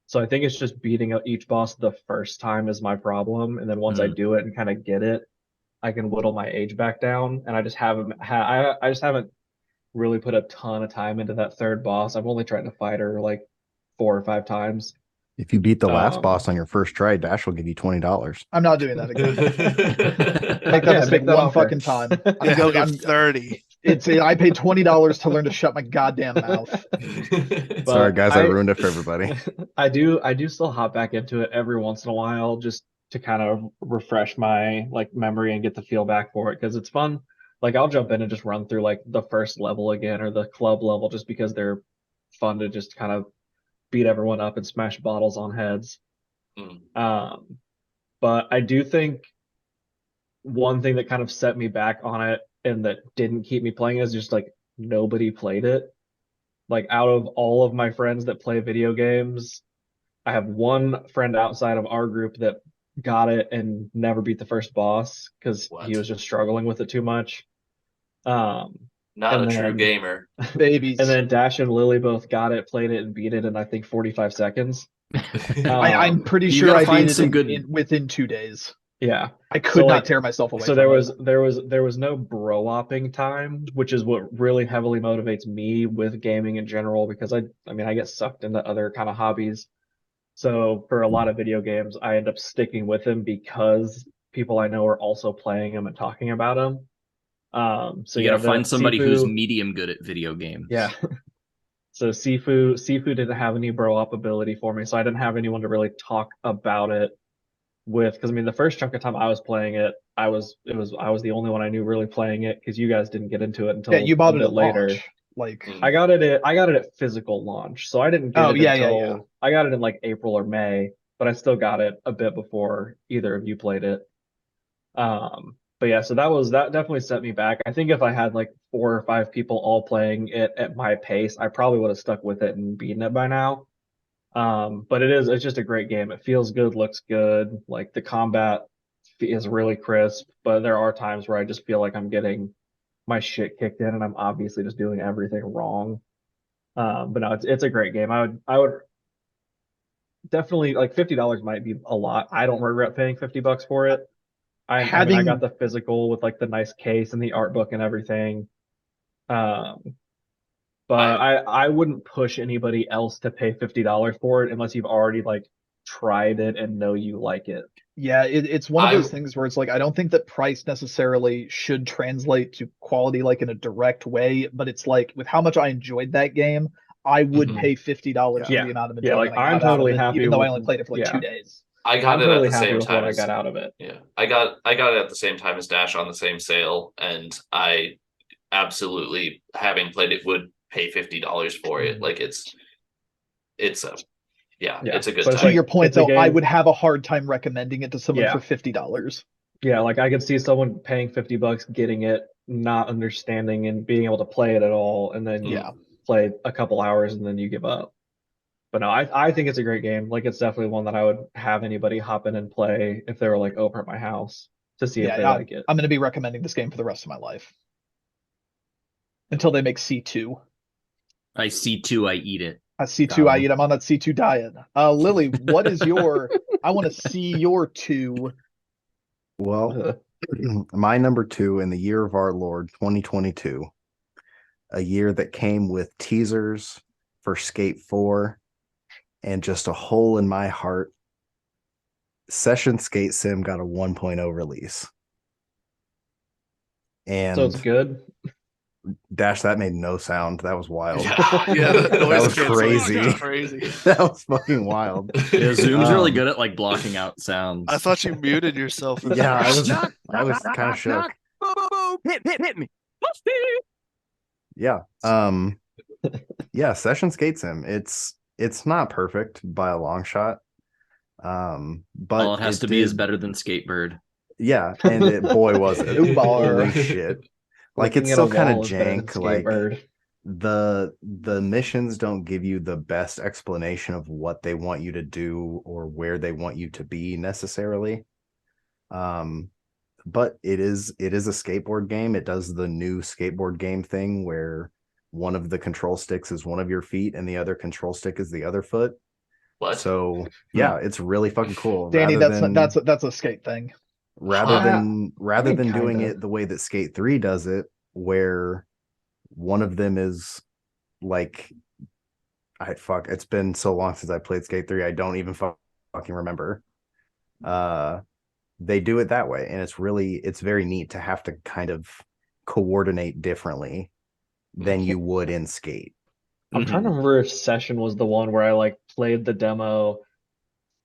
So I think it's just beating each boss the first time is my problem, and then once I do it and kind of get it, I can whittle my age back down. And I just haven't really put a ton of time into that third boss. I've only tried to fight her like 4 or 5 times. If you beat the last boss on your first try, Dash will give you $20. I'm not doing that again. Make that Yeah, mistake make that one offer. fucking time. Yeah, he'll give 30. I paid $20 to learn to shut my goddamn mouth. Sorry, guys, I I- ruined it for everybody. I do still hop back into it every once in a while just to kind of refresh my like memory and get the feel back for it because it's fun. Like I'll jump in and just run through like the first level again or the club level just because they're fun to just kind of beat everyone up and smash bottles on heads. But I do think one thing that kind of set me back on it and that didn't keep me playing is just like nobody played it. Like out of all of my friends that play video games, I have one friend outside of our group that got it and never beat the first boss because he was just struggling with it too much. Not And a true then- gamer. Babies. And then Dash and Lily both got it, played it, and beat it in I think 45 seconds. I'm pretty you sure gotta I find beat some it good- within 2 days. Yeah. I could So, not like- tear myself away. So from there it. was no bro opping time, which is what really heavily motivates me with gaming in general because I mean I get sucked into other kind of hobbies. So for a lot of video games, I end up sticking with them because people I know are also playing them and talking about them. So You gotta the find somebody who's Sifu- medium good at video games. Yeah. So Sifu didn't have any bro op ability for me, so I didn't have anyone to really talk about it with. Because I mean, the first chunk of time I was playing it, I was the only one I knew really playing it because you guys didn't get into it until Yeah, you bought a it bit at later. later. Like I got it at physical launch, so I didn't get Oh, it yeah, until I got it in like April or May, but I still got it a bit before either of you played it. But yeah, so that definitely set me back. I think if I had like 4 or 5 people all playing it at my pace, I probably would have stuck with it and beaten it by now. But it's just a great game. It feels good, looks good. Like the combat is really crisp, but there are times where I just feel like I'm getting my shit kicked in and I'm obviously just doing everything wrong. But no, it's a great game. I would definitely like $50 might be a lot. I don't regret paying $50 for it. I mean, I got the physical with like the nice case and the art book and everything. But I wouldn't push anybody else to pay $50 for it unless you've already like tried it and know you like it. Yeah, it's one of those things where it's like I don't think that price necessarily should translate to quality like in a direct way, but it's like with how much I enjoyed that game, I would pay $50 for the amount of enjoyment. Yeah, like I I'm got out of totally it, happy even though I with- only played it for like yeah. 2 days. I got I'm it totally at the happy same with time what I as got out of it. Yeah, I got it at the same time as Dash on the same sale, and I absolutely, having played it, would pay $50 for it. Like it's a it's a good So it's To time. your point it's a though, I game- would have a hard time recommending it to someone Yeah. for $50. Yeah, like I could see someone paying $50, getting it, not understanding and being able to play it at all, and then Yeah. play a couple hours and then you give up. But no, I think it's a great game. Like it's definitely one that I would have anybody hop in and play if they were like over at my house to see if they Yeah, like it. I'm going to be recommending this game for the rest of my life until they make C2. I see two, I eat it. C2, I eat. I'm on that C2 diet. Lily, what is your? I want to see your 2. Well, My number 2 in the year of our Lord 2022, a year that came with teasers for Skate 4 and just a hole in my heart. Session Skate Sim got a 1.0 release. And So it's good. Dash, that made no sound. That was wild. Yeah, the That noise was cancellation crazy. is crazy. That was fucking wild. Yeah, Zoom's really Um, good at like blocking out sounds. I thought you muted yourself. at Yeah, first. I was kind of shook. Hit me. Yeah. Yeah, Session Skate Sim. It's not perfect by a long shot. But All it has to be is better than Skatebird. Yeah, and boy was it. New bar. Holy shit. Like Looking it's at still a kind of wall is better than jank. Like Skatebird. the missions don't give you the best explanation of what they want you to do or where they want you to be necessarily. But it is a skateboard game. It does the new skateboard game thing where one of the control sticks is one of your feet and the other control stick is the other foot. What? So yeah, it's really fucking cool. Danny, Rather that's a skate thing. rather Huh. than I mean, doing kinda. it the way that Skate 3 does it, where one of them is like it's been so long since I played Skate 3, I don't even fucking remember. They do it that way, and it's very neat to have to kind of coordinate differently than you would in Skate. I'm trying to remember if Session was the one where I like played the demo,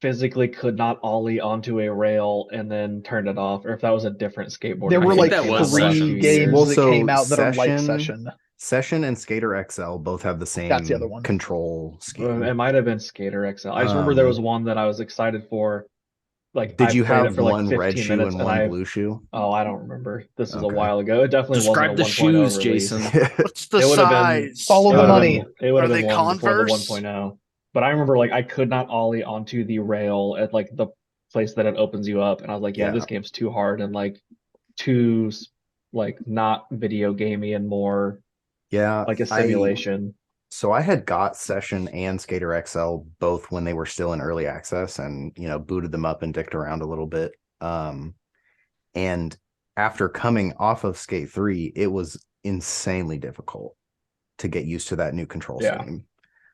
physically could not ollie onto a rail and then turned it off, or if that was a different skateboard. There I were think like that was 3 Session. games Well, that so came out that are like Session- Session. Session and Skater XL both have the same That's the other one. control scheme. It might have been Skater XL. I just remember there was one that I was excited for. Like, Did I you played it have for like one 15 red shoe minutes and and one blue shoe? Oh, I don't remember. This was a Okay. while ago. It definitely Describe wasn't the a 1.0 shoes, release. Jason. What's the It would've been- size? Follow It the would've money. been- It would have Are been they one before the Converse? 1.0. But I remember like I could not ollie onto the rail at like the place that it opens you up, and I was like, yeah, Yeah. this game's too hard and like too like not video gamey and more Yeah, like a simulation. So I had got Session and Skater XL both when they were still in early access, and booted them up and dicked around a little bit. And after coming off of Skate 3, it was insanely difficult to get used to that new control Yeah. scheme,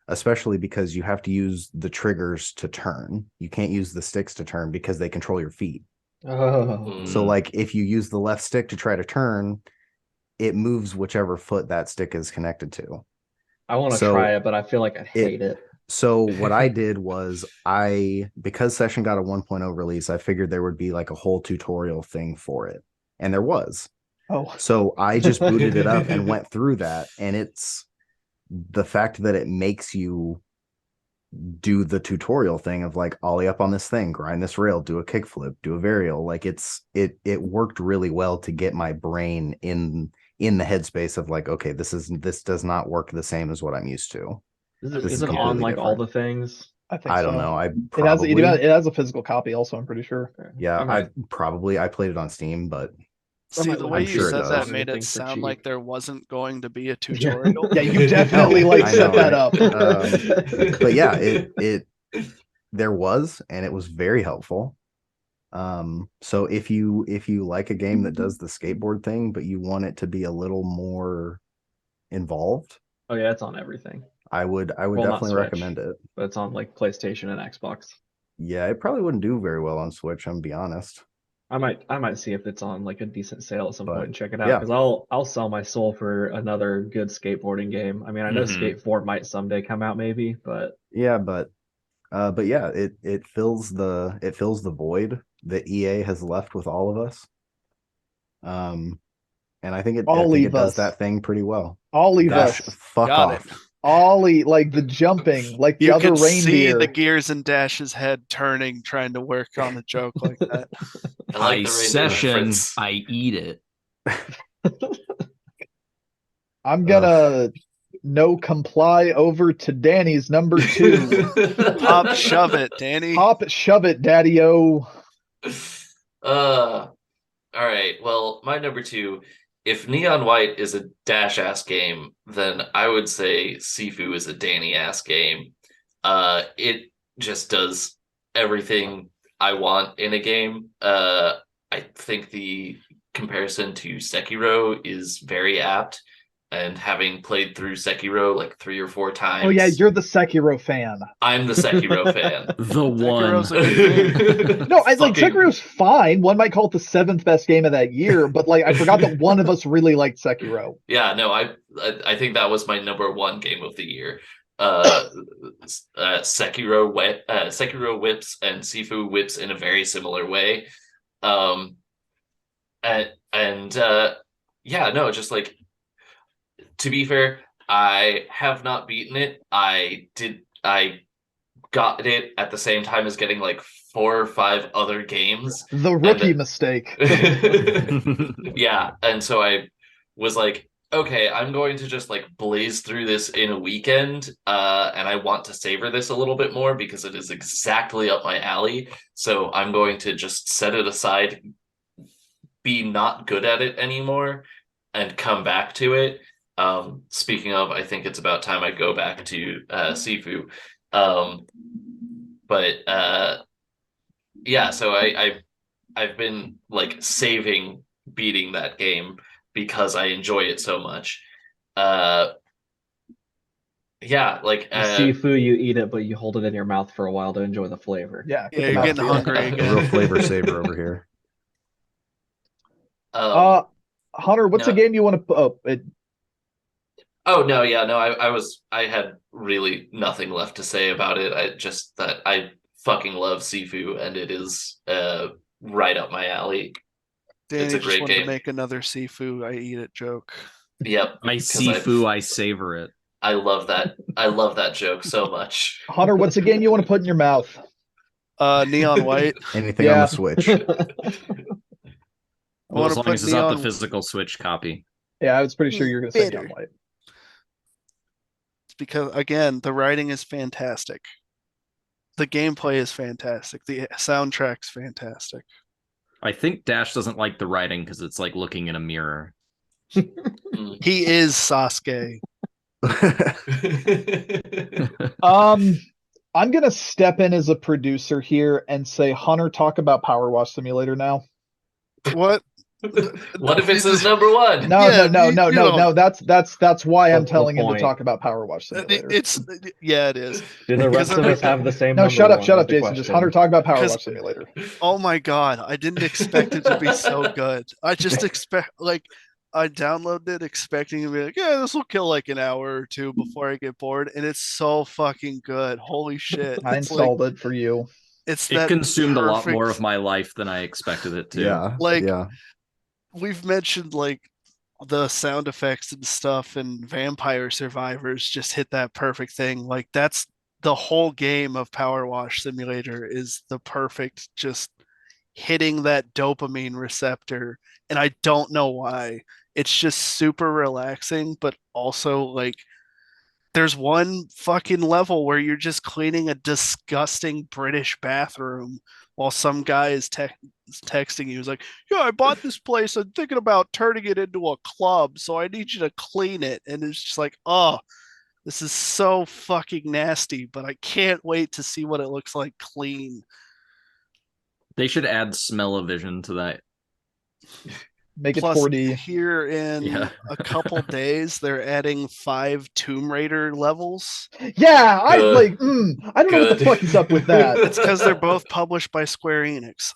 especially because you have to use the triggers to turn. You can't use the sticks to turn because they control your feet. Oh, So like if you use the left stick to try to turn, it moves whichever foot that stick is connected to. I want to So try it, but I feel like I'd hate it. So what I did was because Session got a 1.0 release, I figured there would be like a whole tutorial thing for it. And there was. Oh, So I just booted it up and went through that. And it's the fact that it makes you do the tutorial thing of like ollie up on this thing, grind this rail, do a kickflip, do a varial. Like it worked really well to get my brain in the headspace of like, okay, this does not work the same as what I'm used to. Is This it is on completely like all different. the things? I think I don't so. know. I It probably has a physical copy also, I'm pretty sure. yeah, I might- I played it on Steam, but See, the way I'm you sure it said that does. made it Things for sound cheap. like there wasn't going to be a tutorial. Yeah, you definitely like I set know, that right? up. but yeah, it there was, and it was very helpful. So if you like a game that does the skateboard thing, but you want it to be a little more involved, Oh yeah, it's on everything, I would Well, not definitely Switch. recommend it. but it's on like PlayStation and Xbox. Yeah, it probably wouldn't do very well on Switch, I'm gonna be honest. I might see if it's on like a decent sale at some But, point and check it out, yeah. because I'll sell my soul for another good skateboarding game. I mean, I know Mhm. Skate 4 might someday come out maybe, but Yeah, but yeah, it fills the void that EA has left with all of us. And I think it Leave does us. that thing pretty well. I'll leave Dash, us. fuck Got off. it. Ollie, like the jumping, like the You other could see reindeer. the gears in Dash's head turning, trying to work on a joke like that. I like By the reindeer Session, reference. I eat it. I'm gonna no comply over to Danny's number 2. Pop, shove it, Danny. Pop, shove it, Daddy-O. All right. Well, my number 2, if Neon White is a Dash ass game, then I would say Sifu is a Danny ass game. It just does everything I want in a game. I think the comparison to Sekiro is very apt. And having played through Sekiro like 3 or 4 times, Oh yeah, you're the Sekiro fan. I'm the Sekiro fan. The one. Sekiro's a good game. No, I like Fucking- Sekiro's fine. One might call it the 7th best game of that year, but like I forgot that one of us really liked Sekiro. Yeah, no, I think that was my #1 game of the year. Sekiro whips and Sifu whips in a very similar way. Yeah, no, just like, to be fair, I have not beaten it. I got it at the same time as getting like 4 or 5 other games. The rookie mistake. Yeah, and so I was like, okay, I'm going to just like blaze through this in a weekend, and I want to savor this a little bit more because it is exactly up my alley. So I'm going to just set it aside, be not good at it anymore, and come back to it. Speaking of, I think it's about time I go back to Sifu. Yeah, so I've been like saving beating that game because I enjoy it so much. Yeah, like Sifu, you eat it, but you hold it in your mouth for a while to enjoy the flavor. Yeah, Yeah, you're getting hungry again. Real flavor saver over here. Hunter, what's a no. game you want to? Oh no, yeah, no, I had really nothing left to say about it. I just that I fucking love Sifu, and it is right up my alley. Danny It's a just great wanted game. to make another Sifu I eat it joke. Yep. I 'cause Sifu, I savor it. I love that. I love that joke so much. Hunter, what's a game you want to put in your mouth? Neon White. Anything on Yeah. the Switch. Well, as wanna long put as it's not the Neon- physical Switch copy. Yeah, I was pretty sure you were going to say Bitter. Neon White. Because again, the writing is fantastic. The gameplay is fantastic. The soundtrack's fantastic. I think Dash doesn't like the writing because it's like looking in a mirror. Mm. He is Sasuke. I'm going to step in as a producer here and say, Hunter, talk about Power Wash Simulator now. What? What if it's his #1? No, Yeah, no, you no, no, don't- no. That's why I'm That's the telling him to point. talk about Power Wash Simulator. It's yeah, it is. Do the rest Because of us have the same No, number shut up, one shut is up, the Jason. Just question. Hunter, talk about Power Because- Wash Simulator. Oh my god, I didn't expect it to be so good. I just expect like I downloaded it expecting to be like, yeah, this will kill like an hour or two before I get bored, and it's so fucking good. Holy shit. I It's like installed it for you. it's It that consumed a lot more perfect- of my life than I expected it to. Yeah. Like- yeah. We've mentioned like the sound effects and stuff, and Vampire Survivors just hit that perfect thing. Like that's the whole game of Power Wash Simulator is the perfect just hitting that dopamine receptor, and I don't know why. It's just super relaxing, but also like there's one fucking level where you're just cleaning a disgusting British bathroom while some guy is texting you. He's like, yeah, I bought this place. I'm thinking about turning it into a club, so I need you to clean it. And it's just like, oh, this is so fucking nasty, but I can't wait to see what it looks like clean. They should add smell-o-vision to that. Make it Plus, 4D. here in Yeah. a couple days, they're adding 5 Tomb Raider levels. Yeah, I Good. like. I don't know what the Good. fuck is up with that. It's because they're both published by Square Enix.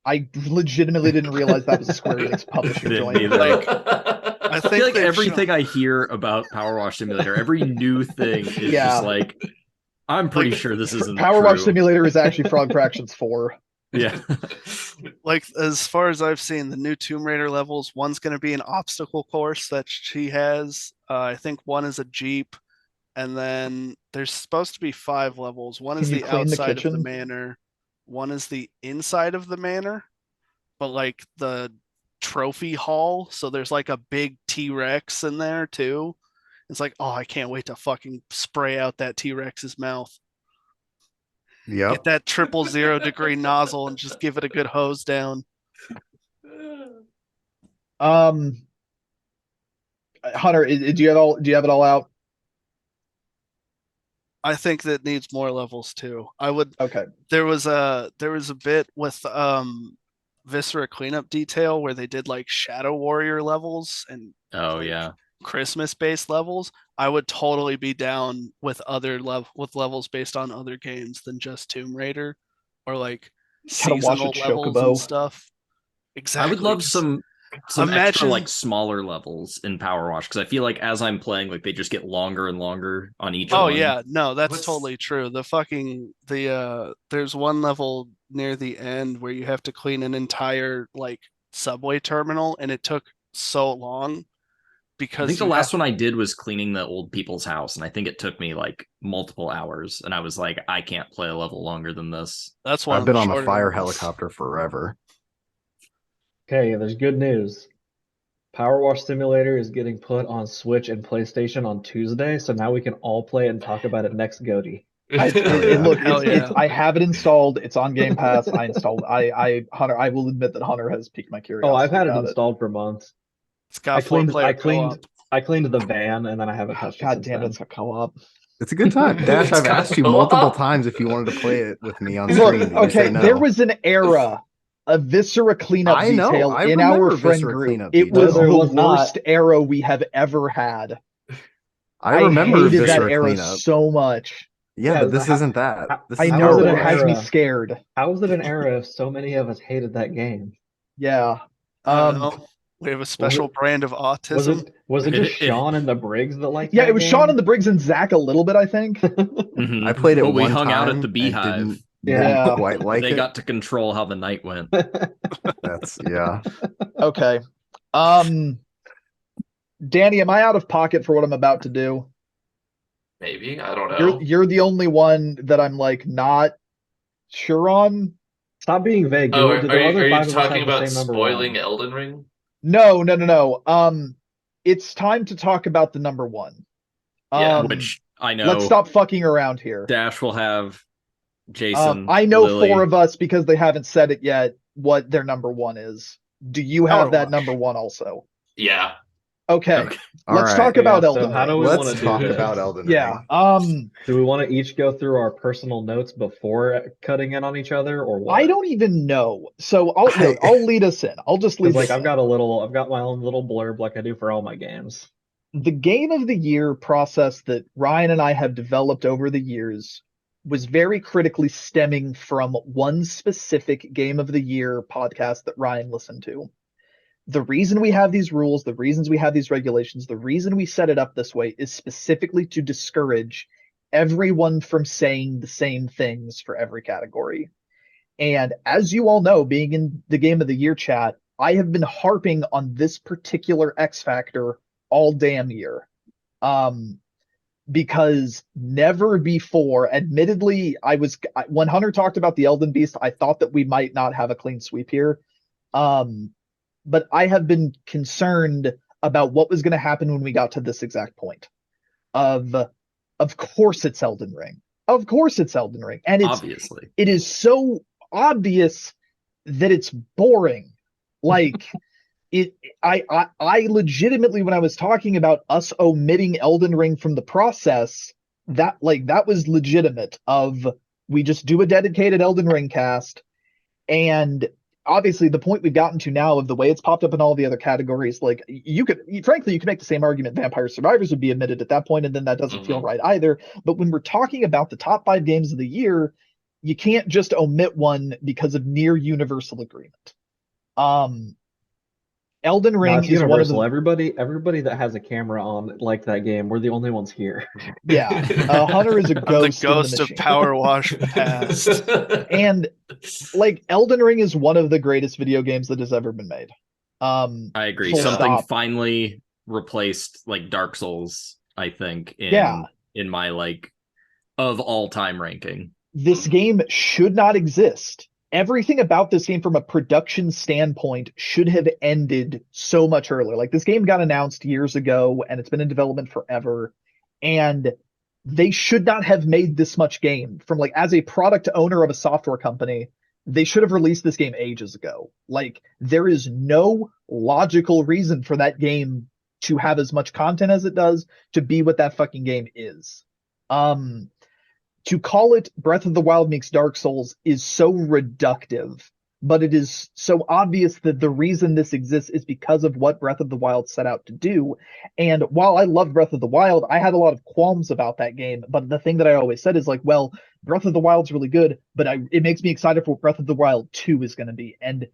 I legitimately didn't realize that was a Square Enix publishing Didn't joint. either. Like, I I think feel like they've everything I hear about Power Wash Simulator, every new thing is Yeah. just like, I'm pretty Like, sure this isn't Power true. Wash Simulator is actually Frog Fractions 4. Yeah. like as far as I've seen, the new Tomb Raider levels, one's going to be an obstacle course that she has. I think one is a Jeep, and then there's supposed to be 5 levels. One is Can you the clean the outside of the kitchen? manor, one is the inside of the manor, but like the trophy hall. So there's like a big T-Rex in there too. It's like, oh, I can't wait to fucking spray out that T-Rex's mouth. Yep. Get that 000 nozzle and just give it a good hose down. Hunter, do you have it all out? I think that needs more levels too. I would. Okay. There was a bit with Viscera cleanup detail where they did like Shadow Warrior levels and Oh like, yeah. Christmas based levels, I would totally be down with levels based on other games than just Tomb Raider or like Gotta watch seasonal a levels and Chocobo. stuff. Exactly. I would love 'cause some extra imagine- like smaller levels in Power Wash because I feel like as I'm playing, like they just get longer and longer on each Oh one. yeah, no, that's What's- totally true. There's one level near the end where you have to clean an entire like subway terminal and it took so long because I think the you last have- one I did was cleaning the old people's house, and I think it took me like multiple hours. And I was like, I can't play a level longer than this. that's one I've of been the on the shorter fire levels. helicopter forever. Okay, there's good news. Power Wash Simulator is getting put on Switch and PlayStation on Tuesday, so now we can all play it and talk about it next Goaty. Look, Hell it's yeah. I have it installed. It's on Game Pass. I installed. Hunter. I will admit that Hunter has piqued my curiosity. Oh, I've had it about installed for months. It's got I cleaned four-player co-op. co-op. I cleaned the van and then I haven't touched it God since damn it! then. It's got co-op. It's a good time. Dash, It's I've got asked you co-op? multiple times if you wanted to play it with me on Look, stream. But you okay, say no. there was an era of Viscera cleanup I know, detail I in our remember friend Viscera group. cleanup It was detail. There the was not. worst era we have ever had. I remember hated that Viscera era cleanup. so much. Yeah, Yeah, but this how- isn't that. how- This I is How know, was it but an it has me era? scared. How is it an era if so many of us hated that game? Yeah. I don't know. We have a special brand of autism. Was it just Sean and the Briggs that liked Yeah, that it was game? Sean and the Briggs and Zach a little bit, I think. Mhm. I played it But we one hung out time at the and Beehive. didn't Yeah. quite like They it. got to control how the night went. That's yeah. Okay. Danny, am I out of pocket for what I'm about to do? Maybe, I don't know. You're the only one that I'm like not sure on. Stop being vague. Oh, dude. are The other you five of us talking have the about same number spoiling one. Elden Ring? No. It's time to talk about the number one. Yeah. Which I know Let's stop fucking around here. Dash will have Jason. I know Lily. 4 of us because they haven't said it yet what their number one is. Do you have Power that Wash. number one also? Yeah. Okay. Okay. Let's All talk right. about Yeah, so Elden how do Ring. we Let's wanna do talk this? about Elden Yeah. Ring. Do we want to each go through our personal notes before cutting in on each other, or what? I don't even know. So I'll I- I'll lead us in. I'll just lead Because like us I've got my own little blurb like I do for all my games. the game of the year process that Ryan and I have developed over the years was very critically stemming from one specific game of the year podcast that Ryan listened to. The reason we have these rules, the reasons we have these regulations, the reason we set it up this way is specifically to discourage everyone from saying the same things for every category. And as you all know, being in the game of the year chat, I have been harping on this particular X factor all damn year. Because never before, admittedly, when Hunter talked about the Elden Beast, I thought that we might not have a clean sweep here. But I have been concerned about what was going to happen when we got to this exact point. Of course it's Elden Ring. Of course it's Elden Ring. And Obviously. it is so obvious that it's boring. Like I legitimately, when I was talking about us omitting Elden Ring from the process, that was legitimate. We just do a dedicated Elden Ring cast, and obviously the point we've gotten to now of the way it's popped up in all the other categories, like you could make the same argument Vampire Survivors would be omitted at that point, and then that doesn't feel right either. But when we're talking about the top 5 games of the year, you can't just omit one because of near universal agreement. Elden Ring It's is one of universal. the Everybody that has a camera on like that game, we're the only ones here. yeah. Hunter is a I'm ghost. the ghost in the of machine. Power Wash past. And like Elden Ring is one of the greatest video games that has ever been made. I agree. Full Something stop. finally replaced like Dark Souls, I think, in my like of all time ranking. This game should not exist. Everything about this game from a production standpoint should have ended so much earlier. Like this game got announced years ago and it's been in development forever. And they should not have made this much game from like as a product owner of a software company. They should have released this game ages ago. Like there is no logical reason for that game to have as much content as it does, to be what that fucking game is. To call it Breath of the Wild meets Dark Souls is so reductive but it is so obvious that the reason this exists is because of what Breath of the Wild set out to do. And while I love Breath of the Wild, I had a lot of qualms about that game. But the thing that I always said is like, well, Breath of the Wild's really good, but it makes me excited for what Breath of the Wild 2 is going to be. And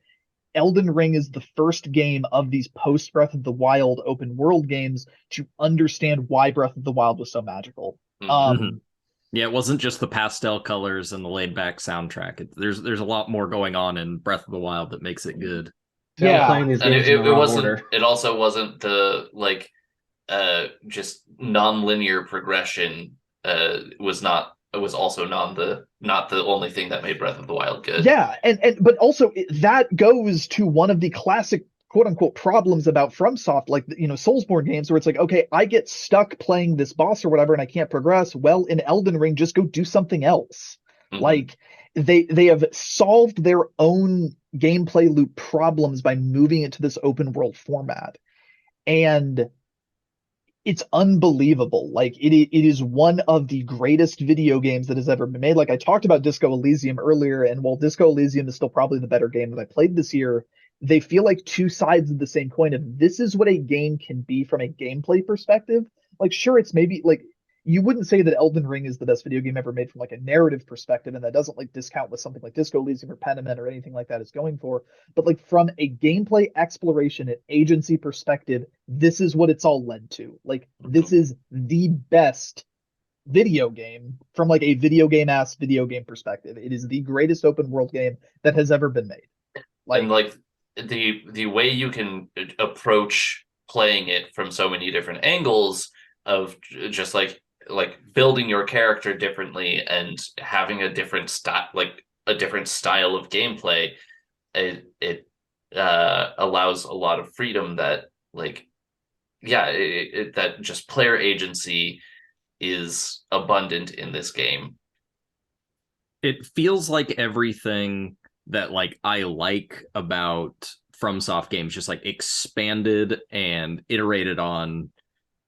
Elden Ring is the first game of these post Breath of the Wild open world games to understand why Breath of the Wild was so magical. Mhm. Yeah, it wasn't just the pastel colors and the laid back soundtrack. There's a lot more going on in Breath of the Wild that makes it good. Yeah. Playing these And games it in the wrong wasn't. order. It also wasn't the like just non-linear progression. Was also not the only thing that made Breath of the Wild good. Yeah, and but also that goes to one of the classic quote unquote problems about FromSoft, like Soulsborne games, where it's like, okay, I get stuck playing this boss or whatever, and I can't progress. Well, in Elden Ring, just go do something else. Mhm. Like they have solved their own gameplay loop problems by moving it to this open world format, and it's unbelievable. Like it is one of the greatest video games that has ever been made. Like I talked about Disco Elysium earlier, and while Disco Elysium is still probably the better game that I played this year, they feel like two sides of the same coin of this is what a game can be from a gameplay perspective. Like sure, it's maybe like you wouldn't say that Elden Ring is the best video game ever made from like a narrative perspective, and that doesn't like discount what something like Disco Elysium or Pentiment or anything like that is going for. But like from a gameplay exploration and agency perspective, this is what it's all led to. Like this is the best video game from like a video game perspective. It is the greatest open world game that has ever been made. And like the way you can approach playing it from so many different angles of just like building your character differently and having a different style of gameplay, it allows a lot of freedom that like that just player agency is abundant in this game. It feels like everything that like I like about FromSoft games just like expanded and iterated on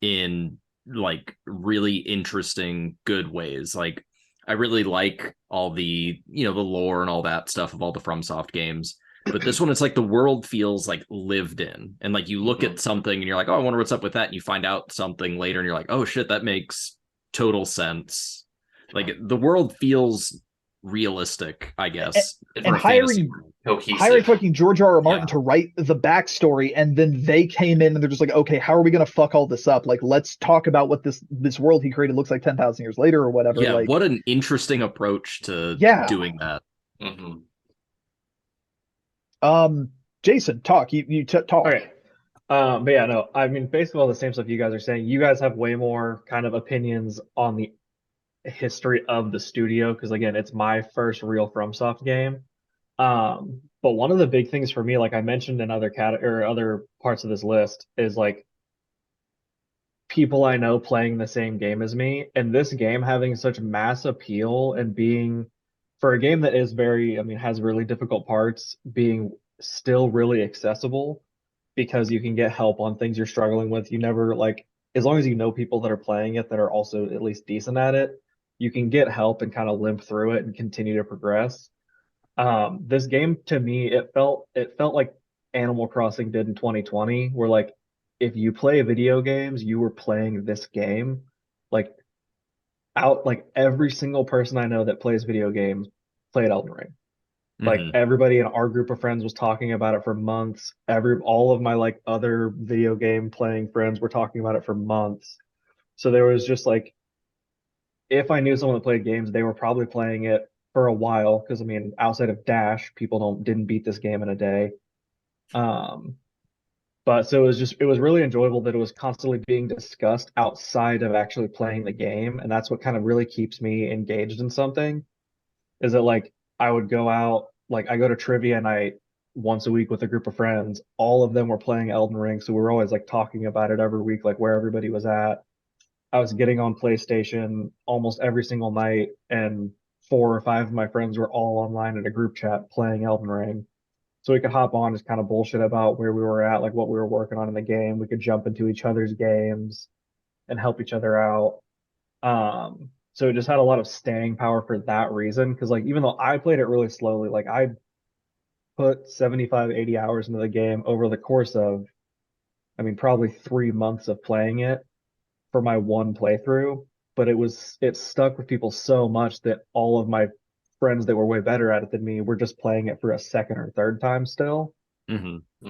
in like really interesting good ways. Like I really like all the the lore and all that stuff of all the FromSoft games, but this one it's like the world feels like lived in, and like you look at something and you're like, oh, I wonder what's up with that, and you find out something later and you're like, oh shit, that makes total sense. Like the world feels realistic, I guess. And hiring fucking George R.R. Martin to write the backstory, and then they came in and they're just like, okay, how are we gonna fuck all this up? Like, let's talk about what this world he created looks like 10,000 years later or whatever. Yeah, like, what an interesting approach to doing that. Jason, talk. You talk. Okay. But yeah, no, I mean, basically all the same stuff you guys are saying. You guys have way more kind of opinions on the history of the studio, because again, it's my first real FromSoft game. But one of the big things for me, like I mentioned in other other parts of this list, is like people I know playing the same game as me, and this game having such mass appeal and being, for a game that is very, I mean, has really difficult parts, being still really accessible because you can get help on things you're struggling with. You never like, as long as you know people that are playing it that are also at least decent at it, you can get help and kind of limp through it and continue to progress. This game to me, it felt like Animal Crossing did in 2020, where like if you play video games, you were playing this game. Like every single person I know that plays video games played Elden Ring. Like everybody in our group of friends was talking about it for months. All of my like other video game playing friends were talking about it for months. So there was just like, if I knew someone that played games, they were probably playing it for a while, because I mean, outside of Dash, people didn't beat this game in a day. But so it was really enjoyable that it was constantly being discussed outside of actually playing the game, and that's what kind of really keeps me engaged in something. Is that like I would go out, like I go to trivia night once a week with a group of friends. All of them were playing Elden Ring, so we were always like talking about it every week, like where everybody was at. I was getting on PlayStation almost every single night, and 4 or 5 of my friends were all online in a group chat playing Elden Ring. So we could hop on, just kind of bullshit about where we were at, like what we were working on in the game. We could jump into each other's games and help each other out. So it just had a lot of staying power for that reason. Because like even though I played it really slowly, like put 75, 80 hours into the game over the course of, I mean, probably 3 months of playing it for my one playthrough, but it stuck with people so much that all of my friends that were way better at it than me were just playing it for a second or third time still.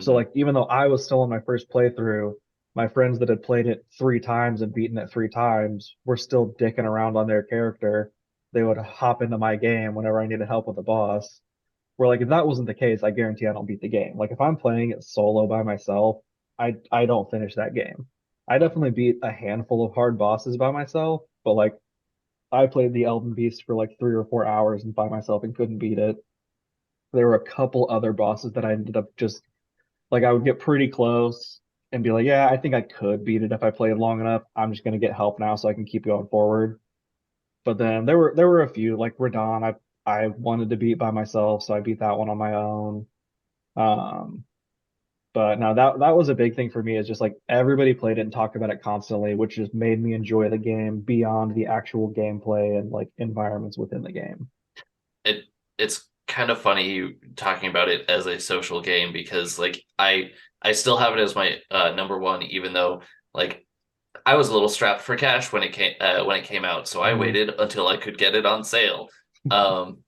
So like even though I was still on my first playthrough, my friends that had played it 3 times and beaten it 3 times were still dicking around on their character. They would hop into my game whenever I needed help with a boss. Where like if that wasn't the case, I guarantee I don't beat the game. Like if I'm playing it solo by myself, I don't finish that game. I definitely beat a handful of hard bosses by myself, but like I played the Elden Beast for like 3 or 4 hours and by myself and couldn't beat it. There were a couple other bosses that I ended up just like I would get pretty close and be like, yeah, I think I could beat it if I played long enough. I'm just gonna get help now so I can keep going forward. But then there were a few like Radon I wanted to beat by myself, so I beat that one on my own. Um, but no, that was a big thing for me is just like everybody played it and talked about it constantly, which just made me enjoy the game beyond the actual gameplay and like environments within the game. It's kind of funny you talking about it as a social game because like I still have it as my number one, even though like I was a little strapped for cash when it came out, so I waited until I could get it on sale. And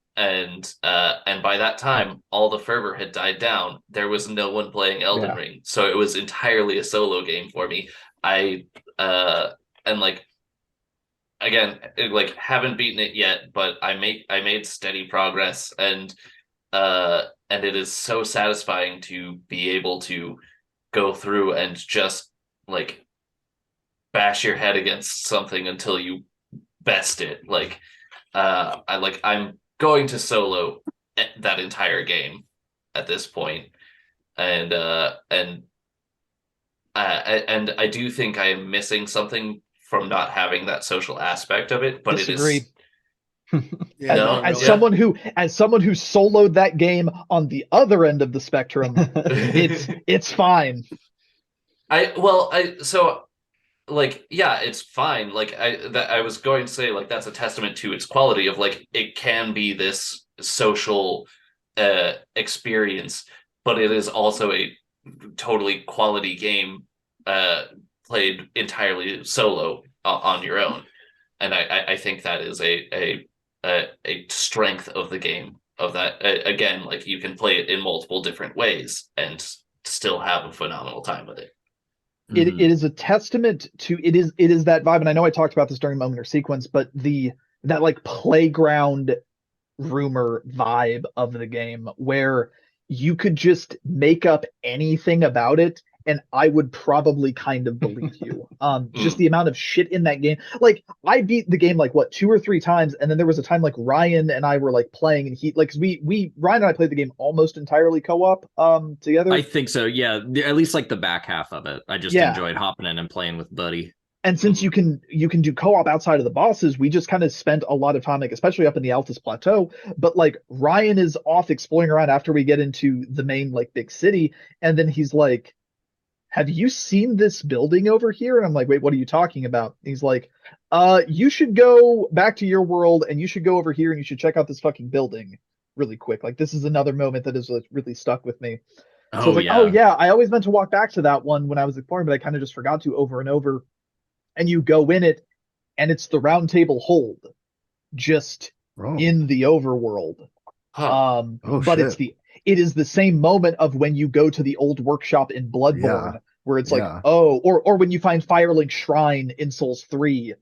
by that time, all the fervor had died down. There was no one playing Elden Ring, so it was entirely a solo game for me. And like again, like haven't beaten it yet, but I made steady progress, and it is so satisfying to be able to go through and just like bash your head against something until you best it. Like I'm going to solo that entire game at this point, and I do think I am missing something from not having that social aspect of it. But Disagree. it is as someone who soloed that game on the other end of the spectrum, it's fine. It's fine. Like I was going to say, like that's a testament to its quality of like it can be this social experience, but it is also a totally quality game played entirely solo on your own, and I think that is a strength of the game. Of that again, like you can play it in multiple different ways and still have a phenomenal time with it. It is a testament to it is that vibe, and I know I talked about this during Moment or Sequence, but that like playground rumor vibe of the game where you could just make up anything about it and I would probably kind of believe you. Just the amount of shit in that game. Like I beat the game like what 2 or 3 times, and then there was a time like Ryan and I were like playing, and he like Ryan and I played the game almost entirely co-op together. I think so, yeah. At least like the back half of it. I just enjoyed hopping in and playing with Buddy. And since you can do co-op outside of the bosses, we just kind of spent a lot of time, like especially up in the Altus Plateau. But like Ryan is off exploring around after we get into the main like big city, and then he's like, have you seen this building over here? And I'm like, wait, what are you talking about? And he's like, you should go back to your world and you should go over here and you should check out this fucking building really quick. Like this is another moment that has really stuck with me. So I was like, oh yeah, I always meant to walk back to that one when I was exploring, but I kind of just forgot to over and over. And you go in it and it's the Round Table Hold just in the overworld. But it is the same moment of when you go to the old workshop in Bloodborne, where it's like, or when you find Firelink Shrine in Souls 3,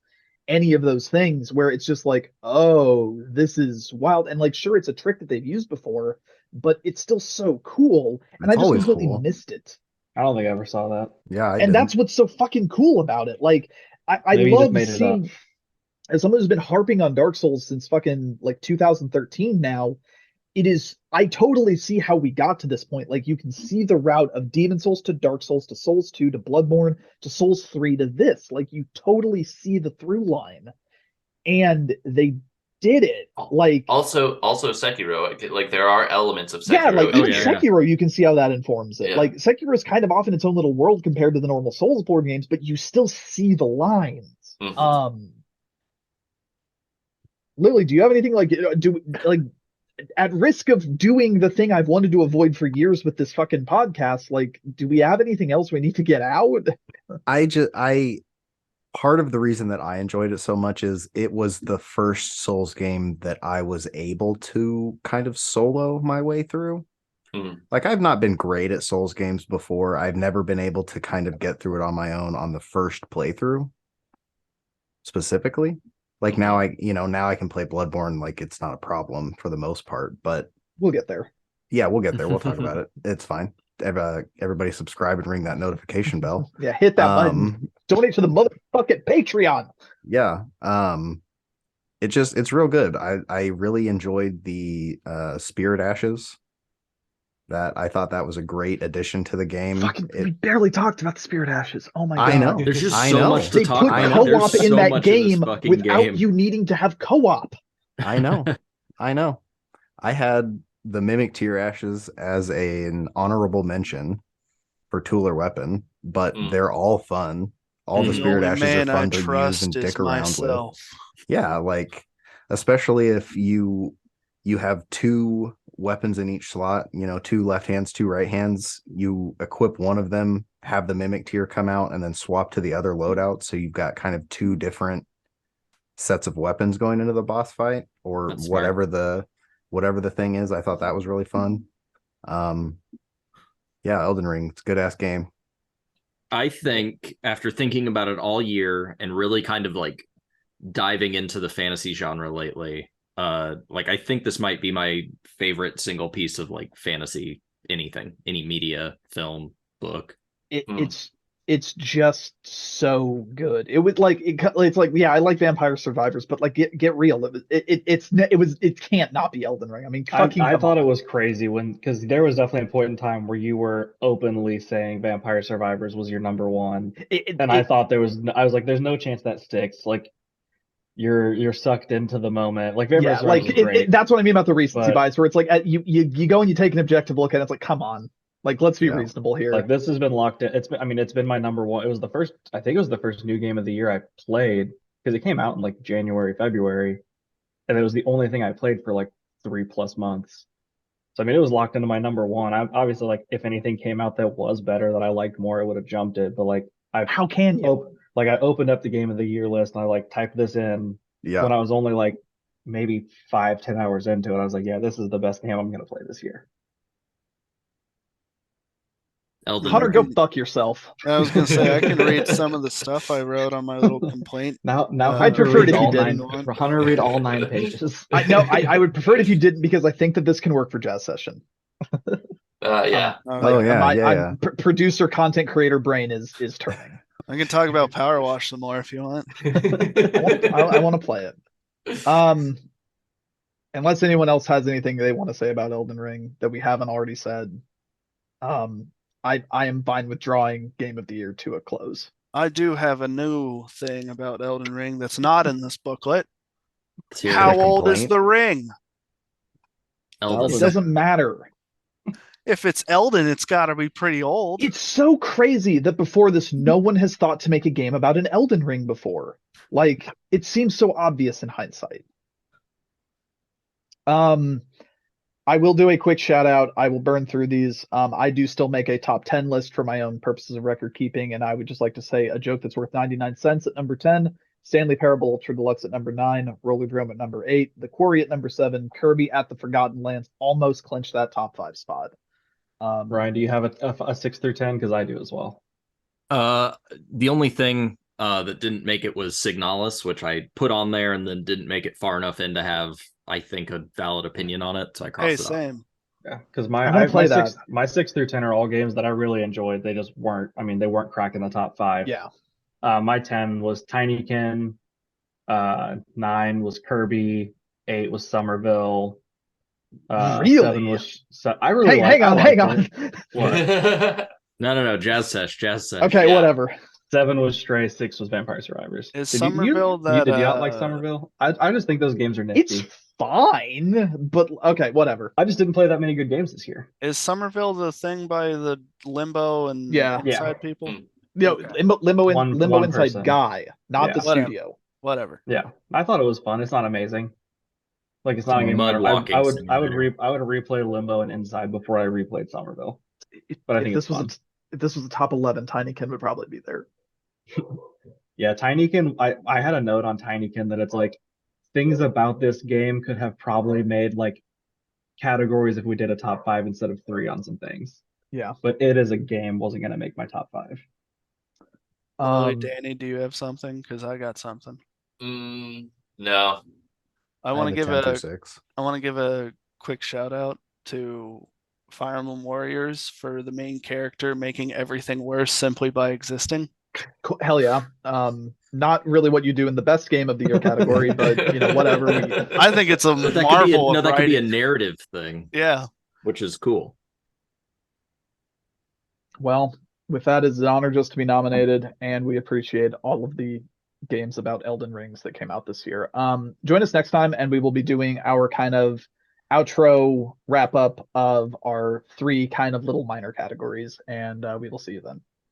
any of those things where it's just like, oh, this is wild. And like, sure, it's a trick that they've used before, but it's still so cool. And I just completely missed it. I don't think I ever saw that. Yeah. And that's what's so fucking cool about it. Like, I love seeing, as someone who's been harping on Dark Souls since fucking like 2013 now, I totally see how we got to this point. Like you can see the route of Demon Souls to Dark Souls to Souls 2 to Bloodborne to Souls 3 to this. Like you totally see the through line. And they did it. Like also Sekiro, like there are elements of Sekiro. Yeah, like even Sekiro, you can see how that informs it. Yeah. Like Sekiro is kind of off in its own little world compared to the normal Souls board games, but you still see the lines. Lily, do you have anything like at risk of doing the thing I've wanted to avoid for years with this fucking podcast, like, do we have anything else we need to get out? I part of the reason that I enjoyed it so much is it was the first Souls game that I was able to kind of solo my way through. Like, I've not been great at Souls games before. I've never been able to kind of get through it on my own on the first playthrough specifically. Like, now I can play Bloodborne like it's not a problem for the most part, but We'll get there. yeah, we'll get there. We'll talk about it. It's fine. Everybody subscribe and ring that notification bell. Yeah, hit that button. Donate to the motherfucking Patreon. Yeah. It's real good. I really enjoyed the Spirit Ashes. That I thought that was a great addition to the game. We barely talked about the Spirit Ashes. Oh my god. I know. There's just I so know. much to They talk put about. co-op There's in so that much of this game fucking without game. you needing to have co-op. I know. I know. I had the Mimic Tear Ashes as an honorable mention for tool or weapon, but they're all fun. All the The Spirit only Ashes man are I fun to use trust and is dick around myself. with. Yeah, like especially if you have two weapons in each slot, 2 left hands, 2 right hands, you equip one of them, have the Mimic Tear come out, and then swap to the other loadout. So you've got kind of 2 different sets of weapons going into the boss fight, or That's smart. whatever the thing is. I thought that was really fun. Yeah, Elden Ring, it's a good ass game. I think after thinking about it all year and really kind of like diving into the fantasy genre lately, like I think this might be my favorite single piece of like fantasy anything, any media, film, book. It's just so good. It would it's like, yeah, I like Vampire Survivors, but like get real. It can't not be Elden Ring. I mean, I thought it was crazy because there was definitely a point in time where you were openly saying Vampire Survivors was your number one, I thought I was like, there's no chance that sticks. Like you're sucked into the moment. Like Vampire Survivors is great, that's what I mean about the recency but- bias, where it's like you go and you take an objective look, and it's like, come on, like let's be reasonable here. Like this has been locked in. It's been my number one. I think it was the first new game of the year I played because it came out in like January, February, and it was the only thing I played for like 3+ months. So I mean, it was locked into my number one. I obviously, like, if anything came out that was better that I liked more, I would have jumped it. But like, how can you? I opened up the game of the year list and I like typed this in when I was only like maybe 5-10 hours into it. I was like, yeah, this is the best game I'm gonna play this year. Hunter, go fuck yourself. I was gonna say I can read some of the stuff I wrote on my little complaint. Now I'd prefer it if you didn't. Hunter read all 9 pages. I would prefer it if you didn't, because I think that this can work for Jazz Session. Yeah. Producer, content creator brain is turning. I can talk about Power Wash some more if you want. I want to play it. Unless anyone else has anything they want to say about Elden Ring that we haven't already said, I am fine with drawing Game of the Year to a close. I do have a new thing about Elden Ring that's not in this booklet. Here's How a old is complaint. the ring? Elden. It doesn't matter. If it's Elden, it's got to be pretty old. It's so crazy that before this, no one has thought to make a game about an Elden Ring before. Like, it seems so obvious in hindsight. I will do a quick shout out. I will burn through these. I do still make a top 10 list for my own purposes of record keeping, and I would just like to say A Joke That's Worth 99 Cents at number 10, Stanley Parable Ultra Deluxe at number 9, Roller Drome at number 8, The Quarry at number 7, Kirby at the Forgotten Lands almost clinched that top 5 spot. Ryan, do you have a 6 through 10? Because I do as well. The only thing that didn't make it was Signalis, which I put on there and then didn't make it far enough in to have, I think, a valid opinion on it. So I crossed it off. Same. Yeah, because my 6 through 10 are all games that I really enjoyed. They just weren't. I mean, they weren't cracking the top 5. Yeah. My 10 was Tinykin. 9 was Kirby. 8 was Somerville. Really? 7 was. I really. Hang on. What? No. Jazz sesh. Okay, Yeah. whatever. 7 was Stray. 6 was Vampire Survivors. Is Did Somerville that? Did you not like Somerville? I just think those games are nifty. It's fine, but okay, whatever. I just didn't play that many good games this year. Is Somerville the thing by the Limbo and Yeah. Inside people? Okay. Limbo One Inside person. Guy, not Yeah. the Whatever. studio. Whatever. Yeah, I thought it was fun. It's not amazing. Like it's not a game Mud I walking would simulator. I would replay Limbo and Inside before I replayed Somerville. But I think it's fun. If this was a top 11, Tinykin would probably be there. Yeah, Tinykin. I had a note on Tinykin that it's like things about this game could have probably made like categories if we did a top 5 instead of 3 on some things. Yeah. But it as a game wasn't going to make my top 5. Danny, do you have something? Because I got something. No. I want to give a 6. I want to give a quick shout out to Fire Emblem Warriors for the main character making everything worse simply by existing. Cool. Hell yeah. Not really what you do in the best game of the year category, but whatever. I think it's a But marvel. that could be a narrative thing. Yeah. Which is cool. Well, with that, it's an honor just to be nominated, and we appreciate all of the games about Elden Rings that came out this year. Join us next time, and we will be doing our kind of outro wrap up of our 3 kind of little minor categories, and we will see you then.